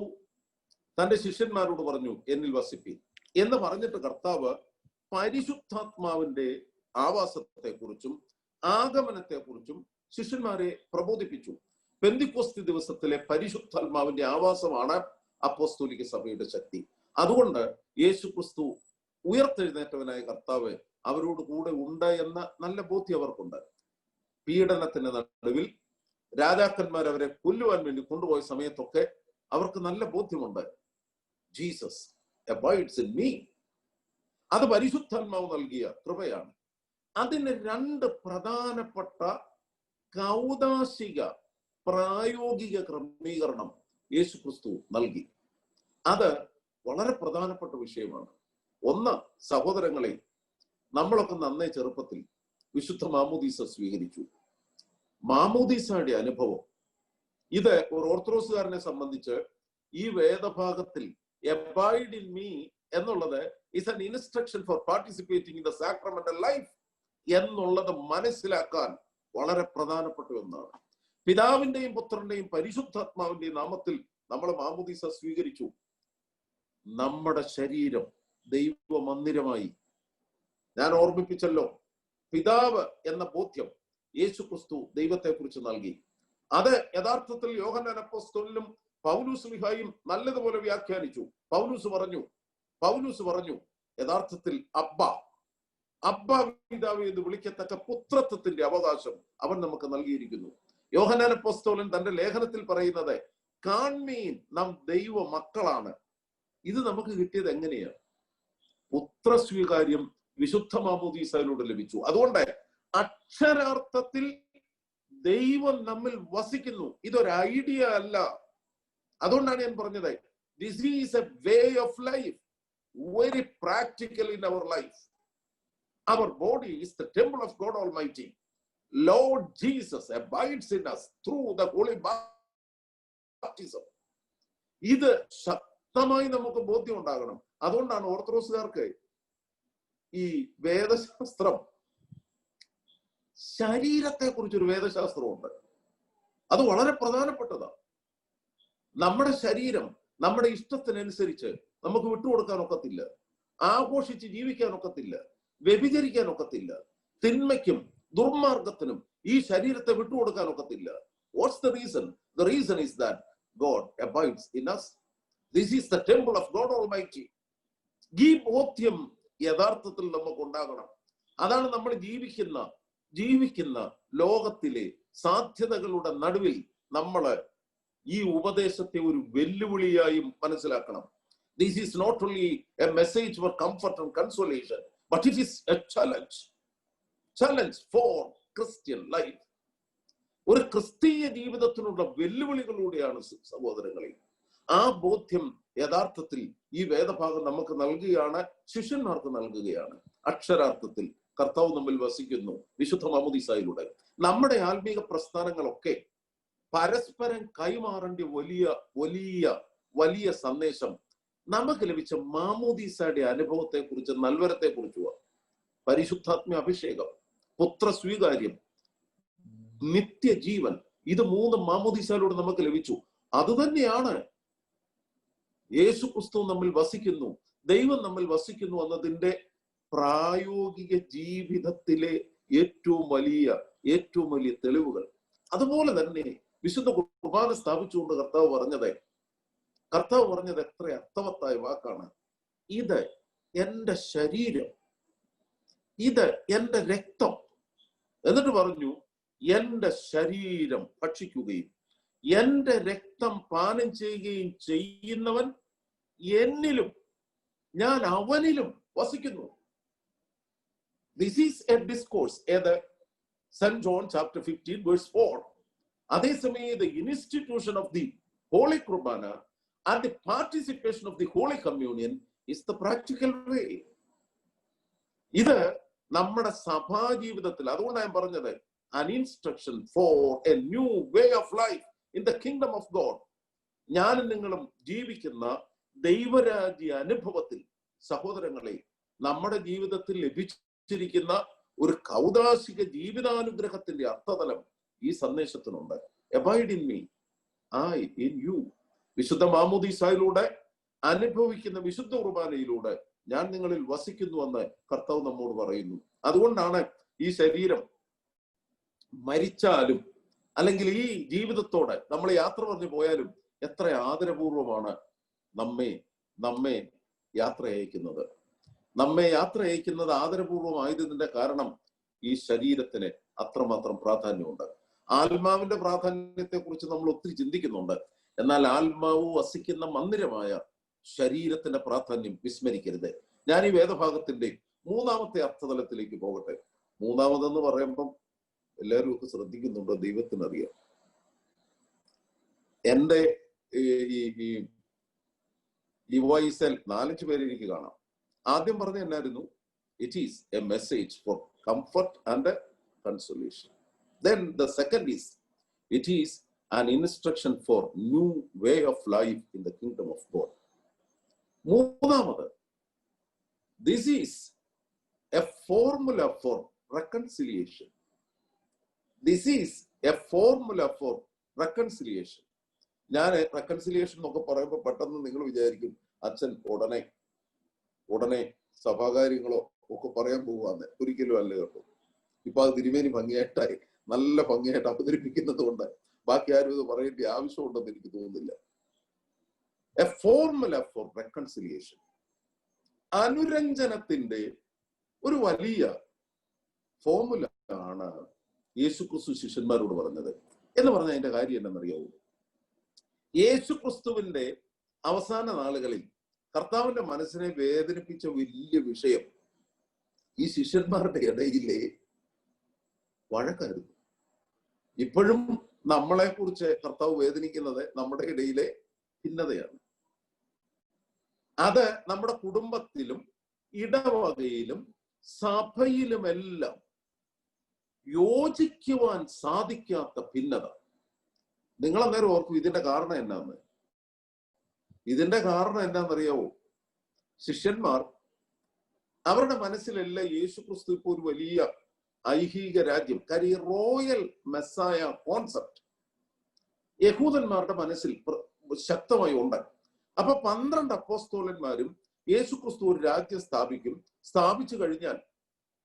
തന്റെ ശിഷ്യന്മാരോട് പറഞ്ഞു, എന്നിൽ വസിപ്പീൻ എന്ന് പറഞ്ഞിട്ട് കർത്താവ് പരിശുദ്ധാത്മാവിന്റെ ആവാസത്തെക്കുറിച്ചും ആഗമനത്തെക്കുറിച്ചും ശിഷ്യന്മാരെ പ്രബോധിപ്പിച്ചു. പെന്തിക്കോസ്തി ദിവസത്തിലെ പരിശുദ്ധാത്മാവിന്റെ ആവാസമാണ് അപ്പോസ്തോലിക സഭയുടെ ശക്തി. അതുകൊണ്ട് യേശുക്രിസ്തു ഉയർത്തെഴുന്നേറ്റവനായ കർത്താവ് അവരോട് കൂടെ ഉണ്ട് എന്ന നല്ല ബോധ്യം അവർക്കുണ്ട്. പീഡനത്തിന് നടുവിൽ രാജാക്കന്മാർ അവരെ കൊല്ലുവാൻ വേണ്ടി കൊണ്ടുപോയ സമയത്തൊക്കെ അവർക്ക് നല്ല ബോധ്യമുണ്ട്, ജീസസ് അബൈഡ്സ് ഇൻ മീ. അത് പരിശുദ്ധാത്മാവ് നൽകിയ കൃപയാണ്. അതിന് രണ്ട് പ്രധാനപ്പെട്ട കൗദാശിക പ്രായോഗിക ക്രമീകരണം യേശുക്രിസ്തു നൽകി. അത് വളരെ പ്രധാനപ്പെട്ട വിഷയമാണ്. ഒന്ന്, സഹോദരങ്ങളെ, നമ്മളൊക്കെ നന്നേ ചെറുപ്പത്തിൽ വിശുദ്ധ മാമോദീസ സ്വീകരിച്ചു. മാമോദീസയുടെ അനുഭവം ഇത് ഒരു ഓർത്തഡോക്സുകാരനെ സംബന്ധിച്ച് ഈ വേദഭാഗത്തിൽ abide in me എന്നുള്ളത് is an instruction for participating in the sacramental life എന്നുള്ളത് മനസ്സിലാക്കാൻ വളരെ പ്രധാനപ്പെട്ട ഒന്നാണ്. പിതാവിന്റെയും പുത്രന്റെയും പരിശുദ്ധാത്മാവിന്റെയും നാമത്തിൽ നമ്മൾ മാമോദീസ സ്വീകരിച്ചു. നമ്മുടെ ശരീരം ദൈവ മന്ദിരമായി. ഞാൻ ഓർമ്മിപ്പിച്ചല്ലോ, പിതാവ് എന്ന ബോധ്യം യേശുക്രിസ്തു ദൈവത്തെ കുറിച്ച് നൽകി. അത് യഥാർത്ഥത്തിൽ യോഹന്നാൻ അപ്പോസ്തലനും പൗലൂസ് മിഹായും നല്ലതുപോലെ വ്യാഖ്യാനിച്ചു. പൗലൂസ് പറഞ്ഞു യഥാർത്ഥത്തിൽ അബ്ബ പിതാവ് എന്ന് വിളിക്കത്തക്ക പുത്രത്വത്തിന്റെ അവകാശം അവൻ നമുക്ക് നൽകിയിരിക്കുന്നു. യോഹന്നാൻ അപ്പോസ്തലൻ തന്റെ ലേഖനത്തിൽ പറയുന്നത്, കാൺമീൻ, നാം ദൈവ മക്കളാണ്. ഇത് നമുക്ക് കിട്ടിയത് എങ്ങനെയാണ്? പുത്രസ്വീകാര്യം വിശുദ്ധ മാമോദീസയിലൂടെ ലഭിച്ചു. അതുകൊണ്ട് അക്ഷരാർത്ഥത്തിൽ ദൈവം നമ്മിൽ വസിക്കുന്നു. ഇതൊരു ഐഡിയ അല്ല. അതുകൊണ്ടാണ് ഞാൻ പറഞ്ഞത്, this is a way of life, very practical in our life. Our body is the temple of God Almighty. Lord Jesus abides in us through the holy baptism. ഇത് ശക്തമായി നമുക്ക് ബോധ്യം ഉണ്ടാകണം. അതുകൊണ്ടാണ് ഓർത്തഡോക്സുകാർക്ക് ഈ വേദശാസ്ത്രം, ശരീരത്തെ കുറിച്ചൊരു വേദശാസ്ത്രമുണ്ട്. അത് വളരെ പ്രധാനപ്പെട്ടതാണ്. നമ്മുടെ ശരീരം നമ്മുടെ ഇഷ്ടത്തിനനുസരിച്ച് നമുക്ക് വിട്ടുകൊടുക്കാൻ ഒക്കത്തില്ല, ആഘോഷിച്ച് ജീവിക്കാൻ ഒക്കത്തില്ല, വ്യഭിചരിക്കാൻ ഒക്കത്തില്ല, തിന്മയ്ക്കും ദുർമാർഗത്തിനും ഈ ശരീരത്തെ വിട്ടുകൊടുക്കാൻ ഒക്കത്തില്ല. What's the reason? The reason is that God abides in us. This is the temple of God Almighty. ഈ ബോധ്യം യഥാർത്ഥത്തിൽ നമുക്ക് ഉണ്ടാകണം. അതാണ് നമ്മൾ ജീവിക്കുന്ന ലോകത്തിലെ സാധ്യതകളുടെ നടുവിൽ നമ്മൾ ഈ ഉപദേശത്തെ ഒരു വെല്ലുവിളിയായും മനസ്സിലാക്കണം. This is not only a message for comfort and consolation, but it is a challenge for Christian life. ഒരു ക്രിസ്തീയ ജീവിതത്തിനുള്ള വെല്ലുവിളികളിലൂടെയാണ് സഹോദരങ്ങളെ. ആ ബോധ്യം യഥാർത്ഥത്തിൽ ഈ വേദഭാഗം നമുക്ക് നൽകുകയാണ്, ശിഷ്യന്മാർക്ക് നൽകുകയാണ്. അക്ഷരാർത്ഥത്തിൽ കർത്താവ് നമ്മിൽ വസിക്കുന്നു വിശുദ്ധ മാമോദീസയിലൂടെ. നമ്മുടെ ആത്മീക പ്രസ്ഥാനങ്ങളൊക്കെ പരസ്പരം കൈമാറേണ്ട വലിയ സന്ദേശം നമുക്ക് ലഭിച്ച മാമോദീസയുടെ അനുഭവത്തെ കുറിച്ച്, നൽവരത്തെ കുറിച്ചുമാണ്. പരിശുദ്ധാത്മ അഭിഷേകം, പുത്രസ്വീകാര്യം, നിത്യജീവൻ, ഇത് മൂന്ന് മാമോദീസയിലൂടെ നമുക്ക് ലഭിച്ചു. അതുതന്നെയാണ് യേശുക്രിസ്തു നമ്മിൽ വസിക്കുന്നു, ദൈവം നമ്മിൽ വസിക്കുന്നു എന്നതിന്റെ പ്രായോഗിക ജീവിതത്തിലെ ഏറ്റവും വലിയ തെളിവുകൾ. അതുപോലെ തന്നെ വിശുദ്ധ കുർബാന സ്ഥാപിച്ചുകൊണ്ട് കർത്താവ് പറഞ്ഞത് എത്ര അർത്ഥവത്തായ വാക്കാണ്. ഇത് എന്റെ ശരീരം, ഇത് എന്റെ രക്തം. എന്നിട്ട് പറഞ്ഞു, എന്റെ ശരീരം ഭക്ഷിക്കുകയും എന്റെ രക്തം പാനം ചെയ്യുകയും ചെയ്യുന്നവൻ എന്നിലും ഞാൻ അവനിലും വസിക്കുന്നു. This is a discourse. ഏത്? Saint John chapter 15 verse 4. അതേസമയം the institution of the Holy Kurbana and the participation of the Holy Communion is the practical way. ഇത് നമ്മുടെ സഭാ ജീവിതത്തിൽ, അതുകൊണ്ട് ഞാൻ പറഞ്ഞത്, an instruction for a new way of life in the kingdom of God. ഞാനും നിങ്ങളും ജീവിക്കുന്ന ദൈവരാജ്യ അനുഭവത്തിൽ സഹോദരങ്ങളെ, നമ്മുടെ ജീവിതത്തിൽ ലഭിച്ചിരിക്കുന്ന ഒരു കൗദാശിക ജീവിതാനുഗ്രഹത്തിന്റെ അർത്ഥതലം ഈ സന്ദേശത്തിനുണ്ട്. Abide in me, I in you. വിശുദ്ധ മാമോദീസയിലൂടെ അനുഭവിക്കുന്ന വിശുദ്ധ കുർബാനയിലൂടെ ഞാൻ നിങ്ങളിൽ വസിക്കുന്നു എന്ന് കർത്താവ് നമ്മോട് പറയുന്നു. അതുകൊണ്ടാണ് ഈ ശരീരം മരിച്ചാലും അല്ലെങ്കിൽ ഈ ജീവിതത്തോടെ നമ്മൾ യാത്ര പറഞ്ഞു പോയാലും എത്ര ആദരപൂർവമാണ് നമ്മെ യാത്ര അയക്കുന്നത്. നമ്മെ യാത്ര അയക്കുന്നത് ആദരപൂർവമായതിന്റെ കാരണം ഈ ശരീരത്തിന് അത്രമാത്രം പ്രാധാന്യമുണ്ട്. ആത്മാവിന്റെ പ്രാധാന്യത്തെ കുറിച്ച് നമ്മൾ ഒത്തിരി ചിന്തിക്കുന്നുണ്ട്. എന്നാൽ ആത്മാവ് വസിക്കുന്ന മന്ദിരമായ ശരീരത്തിന്റെ പ്രാധാന്യം വിസ്മരിക്കരുത്. ഞാൻ ഈ വേദഭാഗത്തിന്റെ 3ാമത്തെ അർത്ഥതലത്തിലേക്ക് പോകട്ടെ. 3ാമതെന്ന് പറയുമ്പം എല്ലാവരും ഒക്കെ ശ്രദ്ധിക്കുന്നുണ്ടോ? ദൈവത്തിനറിയാം. എന്റെ ഈ വോയിസിൽ 4-5 പേര് എനിക്ക് കാണാം. ആദ്യം പറഞ്ഞ എന്നായിരുന്നു? It is a message for comfort and consolation. Then the second is, it is an instruction for new way of life in the kingdom of God. 3ാമത്, this is a formula for reconciliation. This is a formula for reconciliation. ഞാൻ reconciliation എന്നൊക്കെ പറയുമ്പോൾ പെട്ടെന്ന് നിങ്ങൾ വിചാരിക്കും അച്ഛൻ ഉടനെ സഭാകാര്യങ്ങളോ ഒക്കെ പറയാൻ പോവാന്ന്. ഒരിക്കലും അല്ല കേട്ടോ. ഇപ്പൊ അത് തിരുമേനി ഭംഗിയായിട്ടായി നല്ല ഭംഗിയായിട്ട് അവതരിപ്പിക്കുന്നത് കൊണ്ട് ബാക്കി ആരും ഇത് പറയേണ്ട ആവശ്യമുണ്ടെന്ന് എനിക്ക് തോന്നുന്നില്ല. എ ഫോർമുല ഫോർ റെക്കൺസിലിയേഷൻ, അനുരഞ്ജനത്തിന്റെ ഒരു വലിയ ഫോർമുല ആണ് യേശുക്രിസ്തു ശിഷ്യന്മാരോട് പറഞ്ഞത്. എന്ന് പറഞ്ഞാൽ അതിന്റെ കാര്യം എന്തെന്നറിയാവൂ? യേശുക്രിസ്തുവിന്റെ അവസാന നാളുകളിൽ കർത്താവിന്റെ മനസ്സിനെ വേദനിപ്പിച്ച വലിയ വിഷയം ഈ ശിഷ്യന്മാരുടെ ഇടയിലെ വഴക്കായിരുന്നു. ഇപ്പോഴും നമ്മളെ കുറിച്ച് കർത്താവ് വേദനിക്കുന്നത് നമ്മുടെ ഇടയിലെ ഭിന്നതയാണ്. അത് നമ്മുടെ കുടുംബത്തിലും ഇടവകയിലും സഭയിലുമെല്ലാം യോജിക്കുവാൻ സാധിക്കാത്ത ഭിന്നത. നിങ്ങൾ അന്നേരം ഓർക്കും ഇതിന്റെ കാരണം എന്നാന്ന്. ഇതിന്റെ കാരണം എന്നാന്നറിയാവോ? ശിഷ്യന്മാർ അവരുടെ മനസ്സിലെല്ലാം യേശുക്രിസ്തു ഇപ്പോൾ ഒരു വലിയ ഐഹിക രാജ്യം, കാര്യം ഈ റോയൽ മെസ്സായ കോൺസെപ്റ്റ് യഹൂദന്മാരുടെ മനസ്സിൽ ശക്തമായി ഉണ്ട്. അപ്പൊ 12 അപ്പോസ്തലന്മാരും യേശുക്രിസ്തു ഒരു രാജ്യം സ്ഥാപിച്ചു കഴിഞ്ഞാൽ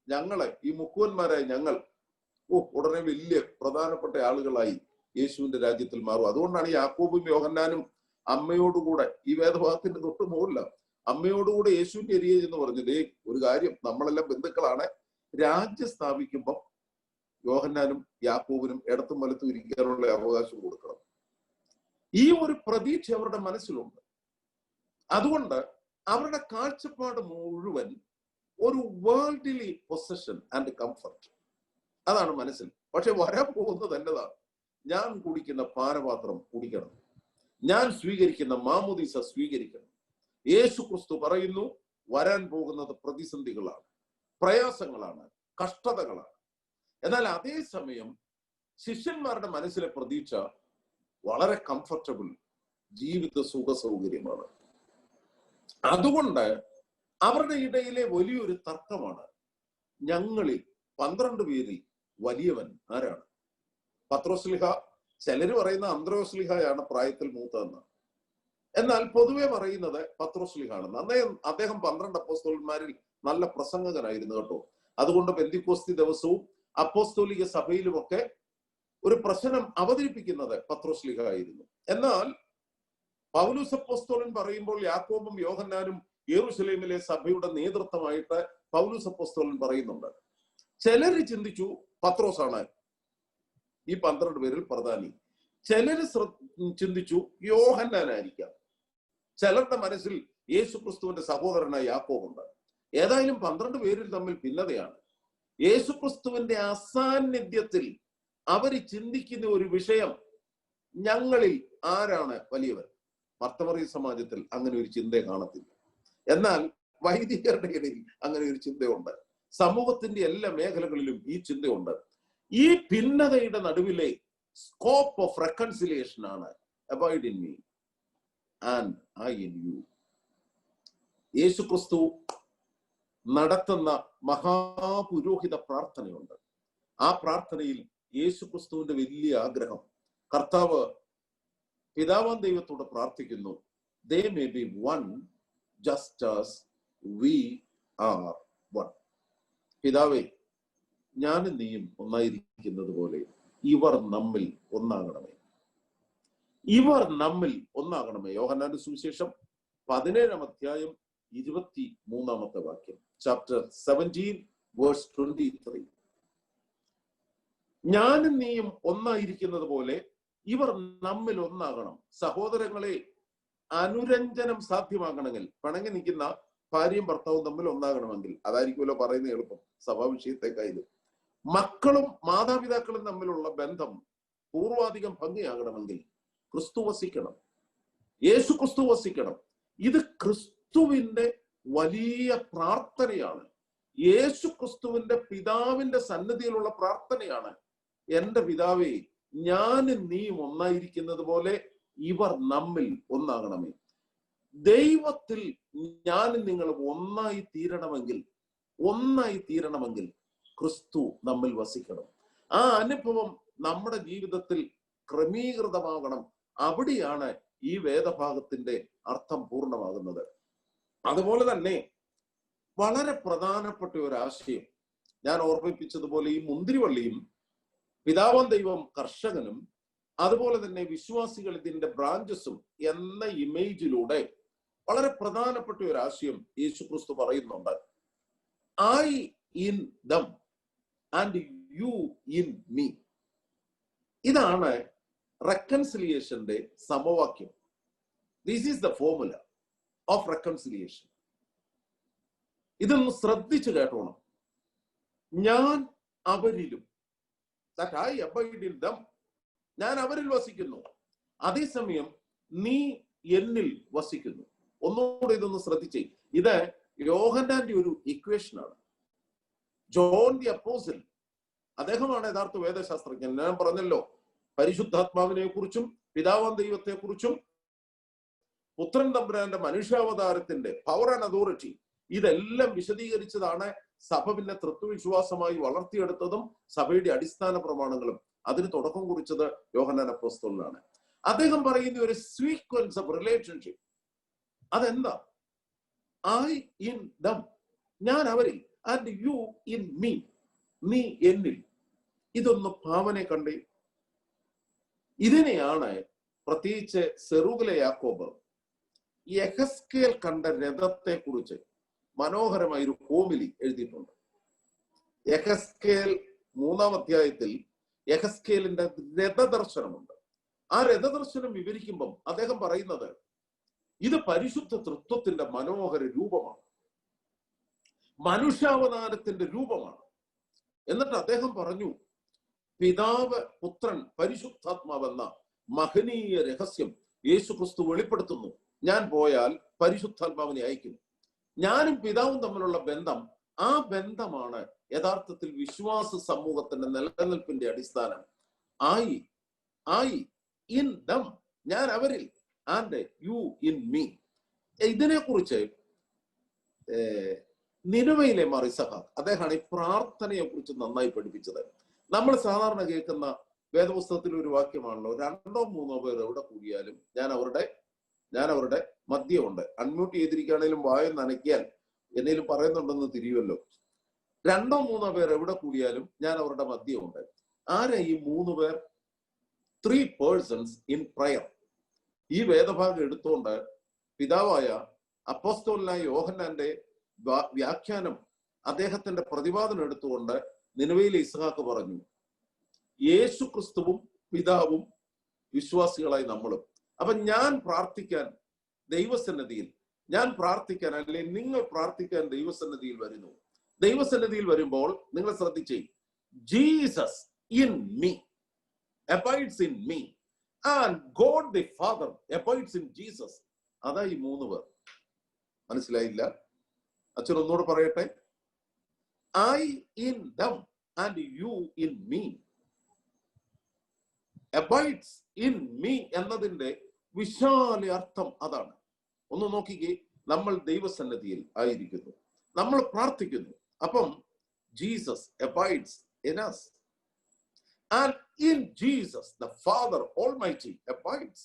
ഞങ്ങളെ ഈ മുക്കുവന്മാരായ ഞങ്ങൾ ഉടനെ വലിയ പ്രധാനപ്പെട്ട ആളുകളായി യേശുവിന്റെ രാജ്യത്തിൽ മാറും. അതുകൊണ്ടാണ് യാക്കോബും യോഹന്നാനും അമ്മയോടുകൂടെ, ഈ വേദഭാഗത്തിന്റെ തൊട്ട് മുകളില, അമ്മയോടുകൂടെ യേശുവിന്റെ എരിയ എന്ന് പറഞ്ഞത് ഒരു കാര്യം, നമ്മളെല്ലാം ബന്ധുക്കളാണ്, രാജ്യം സ്ഥാപിക്കുമ്പം യോഹന്നാനും യാക്കോബിനും ഇടത്തും വലത്തും ഇരിക്കാനുള്ള അവകാശം കൊടുക്കണം. ഈ ഒരു പ്രതീക്ഷ അവരുടെ മനസ്സിലുണ്ട്. അതുകൊണ്ട് അവരുടെ കാഴ്ചപ്പാട് മുഴുവൻ ഒരു വേൾഡ്ലി പൊസഷൻ ആൻഡ് കംഫർട്ട്, അതാണ് മനസ്സിൽ. പക്ഷെ വരാൻ പോകുന്നത് എന്നതാണ്? ഞാൻ കുടിക്കുന്ന പാനപാത്രം കുടിക്കണം, ഞാൻ സ്വീകരിക്കുന്ന മാമോദീസ സ്വീകരിക്കണം. യേശുക്രിസ്തു പറയുന്നു വരാൻ പോകുന്നത് പ്രതിസന്ധികളാണ്, പ്രയാസങ്ങളാണ്, കഷ്ടതകളാണ്. എന്നാൽ അതേസമയം ശിഷ്യന്മാരുടെ മനസ്സിലെ പ്രതീക്ഷ വളരെ കംഫർട്ടബിൾ ജീവിത സുഖ സൗകര്യമാണ്. അതുകൊണ്ട് അവരുടെ ഇടയിലെ വലിയൊരു തർക്കമാണ്, ഞങ്ങളിൽ 12 പേരിൽ വലിയവൻ ആരാണ്? പത്രോസ്ലിഹ, ചിലര് പറയുന്ന അന്ത്രയോസ്ലിഹയാണ് പ്രായത്തിൽ മൂത്തതെന്ന്, എന്നാൽ പൊതുവെ പറയുന്നത് പത്രോസ്ലിഹാണെന്ന്. അദ്ദേഹം 12 അപ്പോസ്തലന്മാരിൽ നല്ല പ്രസംഗകനായിരുന്നു കേട്ടോ. അതുകൊണ്ട് പെന്തിക്കോസ്തി ദിവസവും അപ്പോസ്തോലിക സഭയിലുമൊക്കെ ഒരു പ്രശ്നം അവതരിപ്പിക്കുന്നത് പത്രോസ്ലിഹ ആയിരുന്നു. എന്നാൽ പൗലോസ് അപ്പോസ്തലൻ പറയുമ്പോൾ യാക്കോബും യോഹന്നാനും യെരൂശലേമിലെ സഭയുടെ നേതൃത്വമായിട്ട് പൗലോസ് അപ്പോസ്തലൻ പറയുന്നുണ്ട്. ചിലര് ചിന്തിച്ചു പത്രോസാണ് ഈ 12 പേരിൽ പ്രധാനി, ചിലര് ചിന്തിച്ചു യോഹന്നാനായിരിക്കാം, ചിലരുടെ മനസ്സിൽ യേശുക്രിസ്തുവിന്റെ സഹോദരനായ യാക്കോബുണ്ട്. ഏതായാലും 12 പേരിൽ തമ്മിൽ ഭിന്നതയാണ്. യേശുക്രിസ്തുവിന്റെ അസാന്നിധ്യത്തിൽ അവർ ചിന്തിക്കുന്ന ഒരു വിഷയം, ഞങ്ങളിൽ ആരാണ് വലിയവൻ? മർത്തമറിയ സമാജത്തിൽ അങ്ങനെ ഒരു ചിന്ത കാണത്തില്ല. എന്നാൽ വൈദികരുടെ ഇടയിൽ അങ്ങനെ ഒരു ചിന്തയുണ്ട്. സമൂഹത്തിന്റെ എല്ലാ മേഖലകളിലും ഈ ചിന്തയുണ്ട്. ഈ ഭിന്നതയുടെ നടുവിലെ സ്കോപ്പ് ഓഫ് റെക്കൺസിലിയേഷൻ ആണ് abide in me and I in you. യേശുക്രിസ്തു നടത്തുന്ന മഹാപുരോഹിത പ്രാർത്ഥനയുണ്ട്. ആ പ്രാർത്ഥനയിൽ യേശുക്രിസ്തുവിന്റെ വലിയ ആഗ്രഹം, കർത്താവ് പിതാവാം ദൈവത്തോട് പ്രാർത്ഥിക്കുന്നു, they may be one just as we are one. പിതാവേ, ഞാനും നീയും ഒന്നായിരിക്കുന്നത് പോലെ ഇവർ നമ്മിൽ ഒന്നാകണമേ. ഇവർ നമ്മിൽ ഒന്നാകണമേ. യോഹന്നാന്റെ സുവിശേഷം 17-ാം അധ്യായം 23-ാമത്തെ വാക്യം. Chapter 17 verse 23. ഞാനും നീയും ഒന്നായിരിക്കുന്നത് പോലെ ഇവർ നമ്മിൽ ഒന്നാകണം. സഹോദരങ്ങളെ, അനുരഞ്ജനം സാധ്യമാകണമെങ്കിൽ, പിണങ്ങി നിൽക്കുന്ന ഭാര്യയും ഭർത്താവും തമ്മിൽ ഒന്നാകണമെങ്കിൽ, അതായിരിക്കുമല്ലോ പറയുന്ന എളുപ്പം സഭാ വിഷയത്തെക്കായാലും, മക്കളും മാതാപിതാക്കളും തമ്മിലുള്ള ബന്ധം പൂർവാധികം ഭംഗിയാകണമെങ്കിൽ ക്രിസ്തു വസിക്കണം, യേശു ക്രിസ്തു വസിക്കണം. ഇത് ക്രിസ്തുവിന്റെ വലിയ പ്രാർത്ഥനയാണ്. യേശു ക്രിസ്തുവിന്റെ പിതാവിന്റെ സന്നിധിയിലുള്ള പ്രാർത്ഥനയാണ്. എന്റെ പിതാവേ, ഞാനും നീയും ഒന്നായിരിക്കുന്നത് പോലെ ഇവർ നമ്മിൽ ഒന്നാകണമേ. ദൈവത്തിൽ ഞാനും നിങ്ങളും ഒന്നായി തീരണമെങ്കിൽ ക്രിസ്തു നമ്മിൽ വസിക്കണം. ആ അനുഭവം നമ്മുടെ ജീവിതത്തിൽ ക്രമീകൃതമാകണം. അവിടെയാണ് ഈ വേദഭാഗത്തിന്റെ അർത്ഥം പൂർണ്ണമാകുന്നത്. അതുപോലെ തന്നെ വളരെ പ്രധാനപ്പെട്ട ഒരു ആശയം ഞാൻ ഓർമ്മിപ്പിച്ചതുപോലെ, ഈ മുന്തിരിവള്ളിയും പിതാവാം ദൈവം കർഷകനും അതുപോലെ തന്നെ വിശ്വാസികൾ ഇതിന്റെ ബ്രാഞ്ചസും എന്ന ഇമേജിലൂടെ വളരെ പ്രധാനപ്പെട്ട ഒരു ആശയം യേശു ക്രിസ്തു പറയുന്നുണ്ട്. I in them and you in me. ഇതാണ് റെക്കൺസിലിയേഷന്റെ സമവാക്യം. This is the formula of reconciliation. ഇതൊന്ന് ശ്രദ്ധിച്ചു കേട്ടോണം. ഞാൻ അവരിലും, that I abide in them, ഞാൻ അവരിൽ വസിക്കുന്നു, അതേസമയം നീ എന്നിൽ വസിക്കുന്നു. ഒന്നുകൂടെ ഇതൊന്ന് ശ്രദ്ധിച്ചേ. ഇത് യോഹന്നാന്റെ ഒരു ഇക്വേഷനാണ്. ജോൺ ദി അപ്പോസിൽ, അദ്ദേഹമാണ് യഥാർത്ഥ വേദശാസ്ത്രജ്ഞൻ. ഞാൻ പറഞ്ഞല്ലോ, പരിശുദ്ധാത്മാവിനെ കുറിച്ചും പിതാവാം ദൈവത്തെ കുറിച്ചും പുത്രൻ തമ്പുരാന്റെ മനുഷ്യാവതാരത്തിന്റെ പവർ ആൻഡ് അതോറിറ്റി ഇതെല്ലാം വിശദീകരിച്ചതാണ് സഭ പിന്നെ തൃത്വവിശ്വാസമായി വളർത്തിയെടുത്തതും സഭയുടെ അടിസ്ഥാന പ്രമാണങ്ങളും. അതിന് തുടക്കം കുറിച്ചത് യോഹന്നാൻ അപ്പോസ്തലനാണ്. അദ്ദേഹം പറയുന്ന ഒരു സീക്വൻസ് ഓഫ് റിലേഷൻഷിപ്പ്, അതെന്താ? ഐ ഇൻ ദം, ഞാൻ അവരിൽ, ആൻഡ് യു ഇൻ മീ, നീ എന്നിൽ. ഇതൊന്ന് ഭാവനെ കണ്ടേ. ഇതിനെയാണ് പ്രത്യേകിച്ച് സെറൂഗിലെ യാക്കോബ് യെഹെസ്കേൽ കണ്ട രഥത്തെ കുറിച്ച് മനോഹരമായ ഒരു ഹോമിലി എഴുതിയിട്ടുണ്ട്. യെഹെസ്കേൽ 3-ാം അധ്യായത്തിൽ യെഹെസ്കേലിന്റെ രഥദർശനമുണ്ട്. ആ രഥദർശനം വിവരിക്കുമ്പം അദ്ദേഹം പറയുന്നത് ഇത് പരിശുദ്ധ തൃത്വത്തിന്റെ മനോഹര രൂപമാണ്, മനുഷ്യാവതാരത്തിന്റെ രൂപമാണ്. എന്നിട്ട് അദ്ദേഹം പറഞ്ഞു, പിതാവ്, പുത്രൻ, പരിശുദ്ധാത്മാവെന്ന മഹനീയ രഹസ്യം യേശു ക്രിസ്തു വെളിപ്പെടുത്തുന്നു. ഞാൻ പോയാൽ പരിശുദ്ധാത്മാവിനെ അയക്കും. ഞാനും പിതാവും തമ്മിലുള്ള ബന്ധം, ആ ബന്ധമാണ് യഥാർത്ഥത്തിൽ വിശ്വാസ സമൂഹത്തിന്റെ നിലനിൽപ്പിന്റെ അടിസ്ഥാനം. ഐ ഇൻ ദം, ഞാൻ അവരിൽ, ആൻഡ് യു ഇൻ മീ. ഇതിനെക്കുറിച്ച് നിനവയിലെ മാർ ഇസഹാക്ക്, അദ്ദേഹമാണ് ഈ പ്രാർത്ഥനയെ കുറിച്ച് നന്നായി പഠിപ്പിച്ചത്. നമ്മൾ സാധാരണ കേൾക്കുന്ന വേദപുസ്തകത്തിൽ ഒരു വാക്യമാണല്ലോ, 2-3 പേർ എവിടെ കൂടിയാലും ഞാൻ അവരുടെ മധ്യമുണ്ട്. അൺമ്യൂട്ട് ചെയ്തിരിക്കുകയാണെങ്കിലും വായ നനയ്ക്കാൻ എന്നേലും പറയുന്നുണ്ടെന്ന് തിരിയുമല്ലോ. 2-3 പേർ എവിടെ കൂടിയാലും ഞാൻ അവരുടെ മധ്യമുണ്ട്. ആരാ ഈ 3 പേർ? 3 persons in prayer. ഈ വേദഭാഗം എടുത്തുകൊണ്ട് പിതാവായ അപ്പോസ്തലനായ യോഹന്നാന്റെ വ്യാഖ്യാനം, അദ്ദേഹത്തിന്റെ പ്രതിപാദനം എടുത്തുകൊണ്ട് നിനവയിലെ ഇസ്ഹാക്ക് പറഞ്ഞു, യേശു ക്രിസ്തുവും പിതാവും വിശ്വാസികളായി നമ്മളും. അപ്പൊ ഞാൻ പ്രാർത്ഥിക്കാൻ ദൈവസന്നിധിയിൽ, അല്ലെങ്കിൽ നിങ്ങൾ പ്രാർത്ഥിക്കാൻ ദൈവസന്നിധിയിൽ വരുന്നു. ദൈവസന്നിധിയിൽ വരുമ്പോൾ നിങ്ങൾ ശ്രദ്ധിച്ചേ, Jesus in me abides in me and God the Father abides in Jesus. അതാ ഈ 3 പേർ. മനസ്സിലായില്ല? അച്ഛൻ ഒന്നുകൂടെ പറയട്ടെ. I in them and you in me. abides in me എന്നതിന്റെ വിശാല അർത്ഥം അതാണ്. ഒന്ന് നോക്കിക്കേ, നമ്മൾ ദൈവസന്നിധിയിൽ ആയിരിക്കുന്നു, നമ്മൾ പ്രാർത്ഥിക്കുന്നു. അപ്പം Jesus abides in us. And in Jesus, the Father Almighty abides.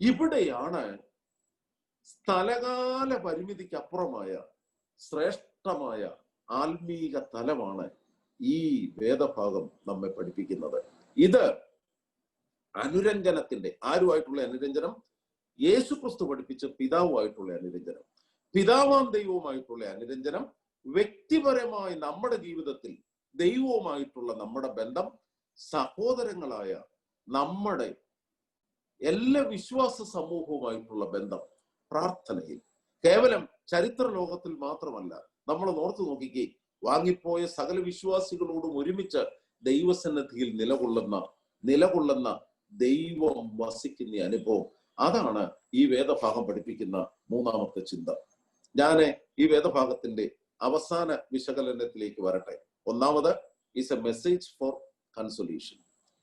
ഇവിടെയാണ് സ്ഥലകാല പരിമിതിക്ക് അപ്പുറമായ ശ്രേഷ്ഠമായ ആത്മീക തലമാണ് ഈ വേദഭാഗം നമ്മെ പഠിപ്പിക്കുന്നത്. ഇത് അനുരഞ്ജനത്തിന്റെ, ആരുമായിട്ടുള്ള അനുരഞ്ജനം? യേശു ക്രിസ്തു പഠിപ്പിച്ച പിതാവുമായിട്ടുള്ള അനുരഞ്ജനം, പിതാവാം ദൈവവുമായിട്ടുള്ള അനുരഞ്ജനം, വ്യക്തിപരമായി നമ്മുടെ ജീവിതത്തിൽ ദൈവവുമായിട്ടുള്ള നമ്മുടെ ബന്ധം, സഹോദരങ്ങളായ നമ്മുടെ എല്ലാ വിശ്വാസ സമൂഹവുമായിട്ടുള്ള ബന്ധം, പ്രാർത്ഥനയിൽ. കേവലം ചരിത്ര ലോകത്തിൽ മാത്രമല്ല, നമ്മൾ ഓർത്തു നോക്കിക്കേ, വാങ്ങിപ്പോയ സകല വിശ്വാസികളോടും ഒരുമിച്ച് ദൈവസന്നിധിയിൽ നിലകൊള്ളുന്ന ദൈവം വസിക്കുന്ന അനുഭവം. അതാണ് ഈ വേദഭാഗം പഠിപ്പിക്കുന്ന മൂന്നാമത്തെ ചിന്ത. ഞാൻ ഈ വേദഭാഗത്തിന്റെ അവസാന വിശകലനത്തിലേക്ക് വരട്ടെ. ഒന്നാമത്, is a message for consolation,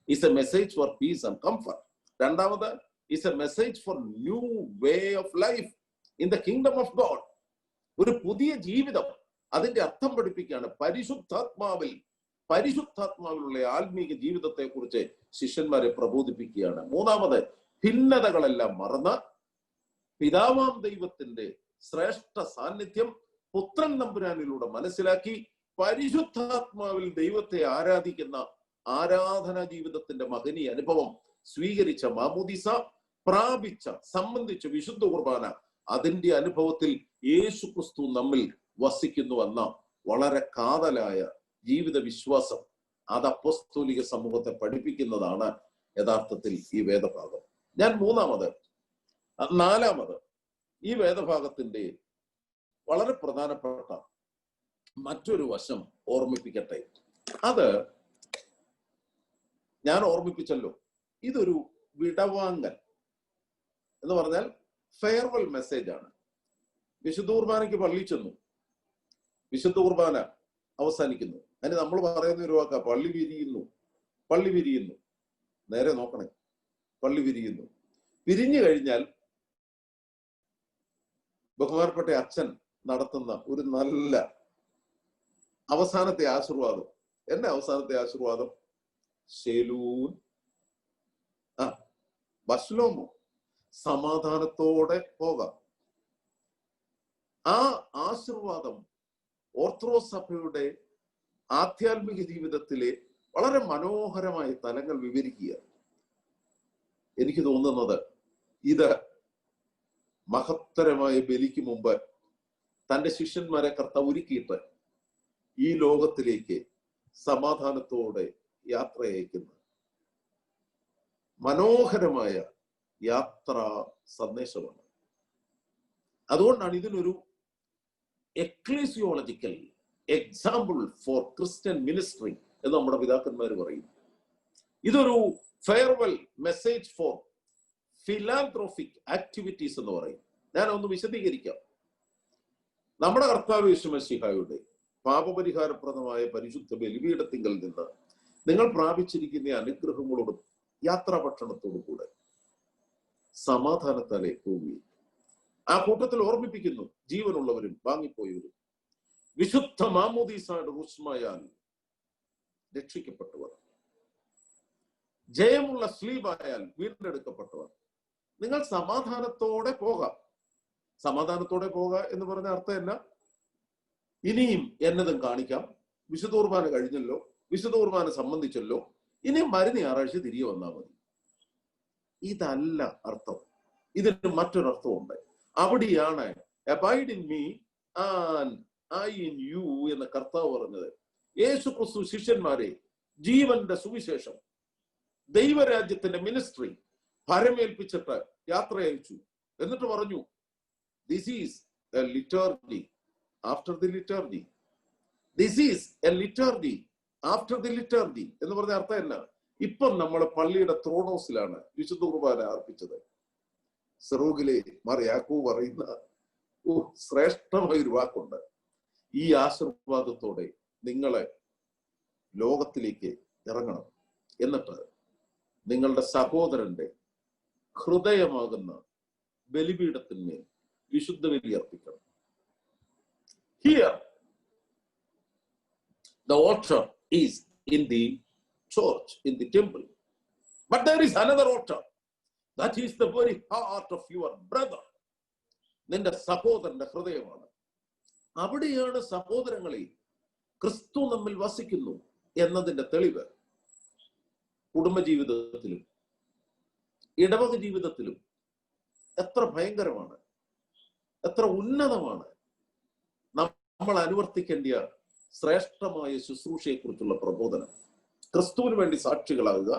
is a message for peace and comfort. രണ്ടാമത്, is a message for new way of life in the kingdom of God. ഒരു പുതിയ ജീവിതം, അതിന്റെ അർത്ഥം പഠിപ്പിക്കുകയാണ്. പരിശുദ്ധാത്മാവിലുള്ള ആത്മീക ജീവിതത്തെ കുറിച്ച് ശിഷ്യന്മാരെ പ്രബോധിപ്പിക്കുകയാണ്. മൂന്നാമത്, ഭിന്നതകളെല്ലാം മറന്ന് പിതാവാം ദൈവത്തിന്റെ ശ്രേഷ്ഠ സാന്നിധ്യം പുത്രൻ തമ്പുരാനിലൂടെ മനസ്സിലാക്കി പരിശുദ്ധാത്മാവിൽ ദൈവത്തെ ആരാധിക്കുന്ന ആരാധനാ ജീവിതത്തിന്റെ മഹനീയ അനുഭവം സ്വീകരിച്ച മാമോദീസ, പ്രാപിച്ച സംബന്ധിച്ച വിശുദ്ധ കുർബാന, അതിന്റെ അനുഭവത്തിൽ യേശു ക്രിസ്തു നമ്മിൽ വസിക്കുന്നുവെന്ന വളരെ കാതലായ ജീവിത വിശ്വാസം, അത് അപ്പോസ്തോലിക സമൂഹത്തെ പഠിപ്പിക്കുന്നതാണ് യഥാർത്ഥത്തിൽ ഈ വേദഭാഗം. ഞാൻ നാലാമത് ഈ വേദഭാഗത്തിന്റെ വളരെ പ്രധാനപ്പെട്ട മറ്റൊരു വശം ഓർമ്മിപ്പിക്കട്ടെ. അത് ഞാൻ ഓർമ്മിപ്പിച്ചല്ലോ, ഇതൊരു വിടവാങ്ങൽ എന്ന് പറഞ്ഞാൽ ഫെയർവെൽ മെസ്സേജ് ആണ്. വിശുദ്ധ കുർബാനയ്ക്ക് പള്ളി ചെന്നു, വിശുദ്ധ കുർബാന അവസാനിക്കുന്നു. അതിന് നമ്മൾ പറയുന്ന ഒരു വാക്കാ, പള്ളി വിരിയുന്നു. നേരെ നോക്കണേ, പള്ളി വിരിയുന്നു. പിരിഞ്ഞു കഴിഞ്ഞാൽ ബഹുമാനപ്പെട്ട അച്ഛൻ നടത്തുന്ന ഒരു നല്ല അവസാനത്തെ ആശീർവാദം. എന്നെ അവസാനത്തെ ആശീർവാദം? ശേലൂൻ ബശ്ലോമോ, സമാധാനത്തോടെ പോകാം. ആ ആശീർവാദം ഓർത്തഡോക്സ് സഭയുടെ ആധ്യാത്മിക ജീവിതത്തിലെ വളരെ മനോഹരമായ തലങ്ങൾ വിവരിക്കുക. എനിക്ക് തോന്നുന്നത് ഇത് മഹത്തരമായ ബലിക്ക് മുമ്പ് തന്റെ ശിഷ്യന്മാരെ കർത്താവ് ഒരുക്കിയിട്ട് ഈ ലോകത്തിലേക്ക് സമാധാനത്തോടെ യാത്ര അയക്കുന്ന മനോഹരമായ യാത്രാ സന്ദേശമാണ്. അതുകൊണ്ടാണ് ഇതിനൊരു എക്ലീസിയോളജിക്കൽ എക്സാമ്പിൾ ഫോർ ക്രിസ്ത്യൻ മിനിസ്ട്രി എന്ന് നമ്മുടെ പിതാക്കന്മാർ പറയും. ഇതൊരു ഫെയർവെൽ മെസ്സേജ് ഫോർ ഫിലാന്ത്രോഫിക് ആക്ടിവിറ്റീസ് എന്ന് പറയും. ഞാൻ ഒന്ന് വിശദീകരിക്കാം. നമ്മുടെ കർത്താവ് യേശു മശീഹയുടെ പാപപരിഹാരപ്രദമായ പരിശുദ്ധ ബലിപീഠത്തിങ്കൽ നിന്ന് നിങ്ങൾ പ്രാപിച്ചിരിക്കുന്ന അനുഗ്രഹങ്ങളോടും യാത്രാഭക്ഷണത്തോടും കൂടെ സമാധാനത്താലെ പോവുകയും, ആ കൂട്ടത്തിൽ ഓർമ്മിപ്പിക്കുന്നു, ജീവനുള്ളവരും വാങ്ങിപ്പോയവരും വിശുദ്ധ മാമോദീസയുടെ റുസ്മയാൽ രക്ഷിക്കപ്പെട്ടവർ, ജയമുള്ള സ്ലീബായാൽ വീണ്ടെടുക്കപ്പെട്ടവർ, നിങ്ങൾ സമാധാനത്തോടെ പോകാം. സമാധാനത്തോടെ പോകാം എന്ന് പറഞ്ഞ അർത്ഥം എന്നാ? ഇനിയും എന്നതും കാണിക്കാം, വിശുദ്ധ കുർബാന കഴിഞ്ഞല്ലോ, വിശുദ്ധ കുർബാന സംബന്ധിച്ചല്ലോ, ഇനിയും വരുന്ന ഞായറാഴ്ച തിരികെ വന്നാൽ മതി. ഇതല്ല അർത്ഥം. ഇതിന് മറ്റൊരർത്ഥമുണ്ട്. അവിടെയാണ് abide in me and I in you എന്ന കർത്താവ് പറഞ്ഞത്. യേശു ക്രിസ്തു ശിഷ്യന്മാരെ ജീവന്റെ സുവിശേഷം, ദൈവരാജ്യത്തിന്റെ മിനിസ്ട്രി ഭരമേൽപ്പിച്ചിട്ട് യാത്ര അയച്ചു. എന്നിട്ട് പറഞ്ഞു, this is A liturgy after the liturgy, this is A liturgy after the liturgy എന്ന് പറഞ്ഞ അർത്ഥം എന്നാ? ഇപ്പം നമ്മൾ പള്ളിയുടെ ത്രോണോസിലാണ് വിശുദ്ധ കുർബാന അർപ്പിച്ചത്. സെറൂഗിലെ മറിയാക്കൂ പറയുന്ന ശ്രേഷ്ഠമായൊരു വാക്കുണ്ട്. ഈ ആശീർവാദത്തോടെ നിങ്ങളെ ലോകത്തിലേക്ക് ഇറങ്ങണം, എന്നിട്ട് നിങ്ങളുടെ സഹോദരന്റെ ഹൃദയമാകുന്ന ബലിപീഠത്തിന്മേൽ വിശുദ്ധ ബലി അർപ്പിക്കണം. Here the altar is in the church, in the temple, but there is another altar that is the very heart of your brother. നിന്റെ സഹോദരന്റെ ഹൃദയമാണ്. അവിടെയാണ് സഹോദരങ്ങളെ ക്രിസ്തു നമ്മിൽ വസിക്കുന്നു. എന്നതിന്റെ തെളിവ് കുടുംബജീവിതത്തിലും ഇടവക ജീവിതത്തിലും എത്ര ഭയങ്കരമാണ്, എത്ര ഉന്നതമാണ്. നമ്മൾ അനുവർത്തിക്കേണ്ട ശ്രേഷ്ഠമായ ശുശ്രൂഷയെക്കുറിച്ചുള്ള പ്രബോധനം, ക്രിസ്തുവിന് വേണ്ടി സാക്ഷികളാകുക,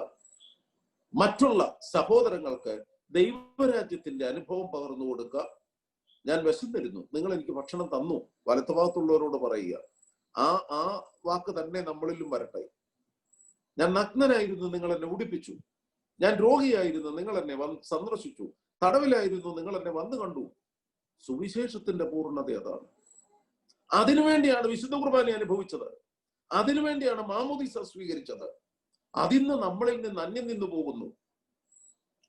മറ്റുള്ള സഹോദരങ്ങൾക്ക് ദൈവരാജ്യത്തിന്റെ അനുഭവം പകർന്നു കൊടുക്കുക. ഞാൻ വിശന്നിരുന്നു, നിങ്ങൾ എനിക്ക് ഭക്ഷണം തന്നു, വലത്തുഭാഗത്തുള്ളവരോട് പറയുക. ആ വാക്ക് തന്നെ നമ്മളിലും വരട്ടെ. ഞാൻ നഗ്നനായിരുന്നു, നിങ്ങൾ എന്നെ ഉടുപ്പിച്ചു. ഞാൻ രോഗിയായിരുന്നു, നിങ്ങൾ എന്നെ സന്ദർശിച്ചു. തടവിലായിരുന്നു, നിങ്ങൾ എന്നെ വന്നു കണ്ടു. സുവിശേഷത്തിന്റെ പൂർണ്ണത അതാണ്. അതിനുവേണ്ടിയാണ് വിശുദ്ധ കുർബാന അനുഭവിച്ചത്, അതിനുവേണ്ടിയാണ് മാമോദീസ സ്വീകരിച്ചത്. അതിന്ന് നമ്മളിൽ നിന്ന് അന്യം നിന്നു പോകുന്നു.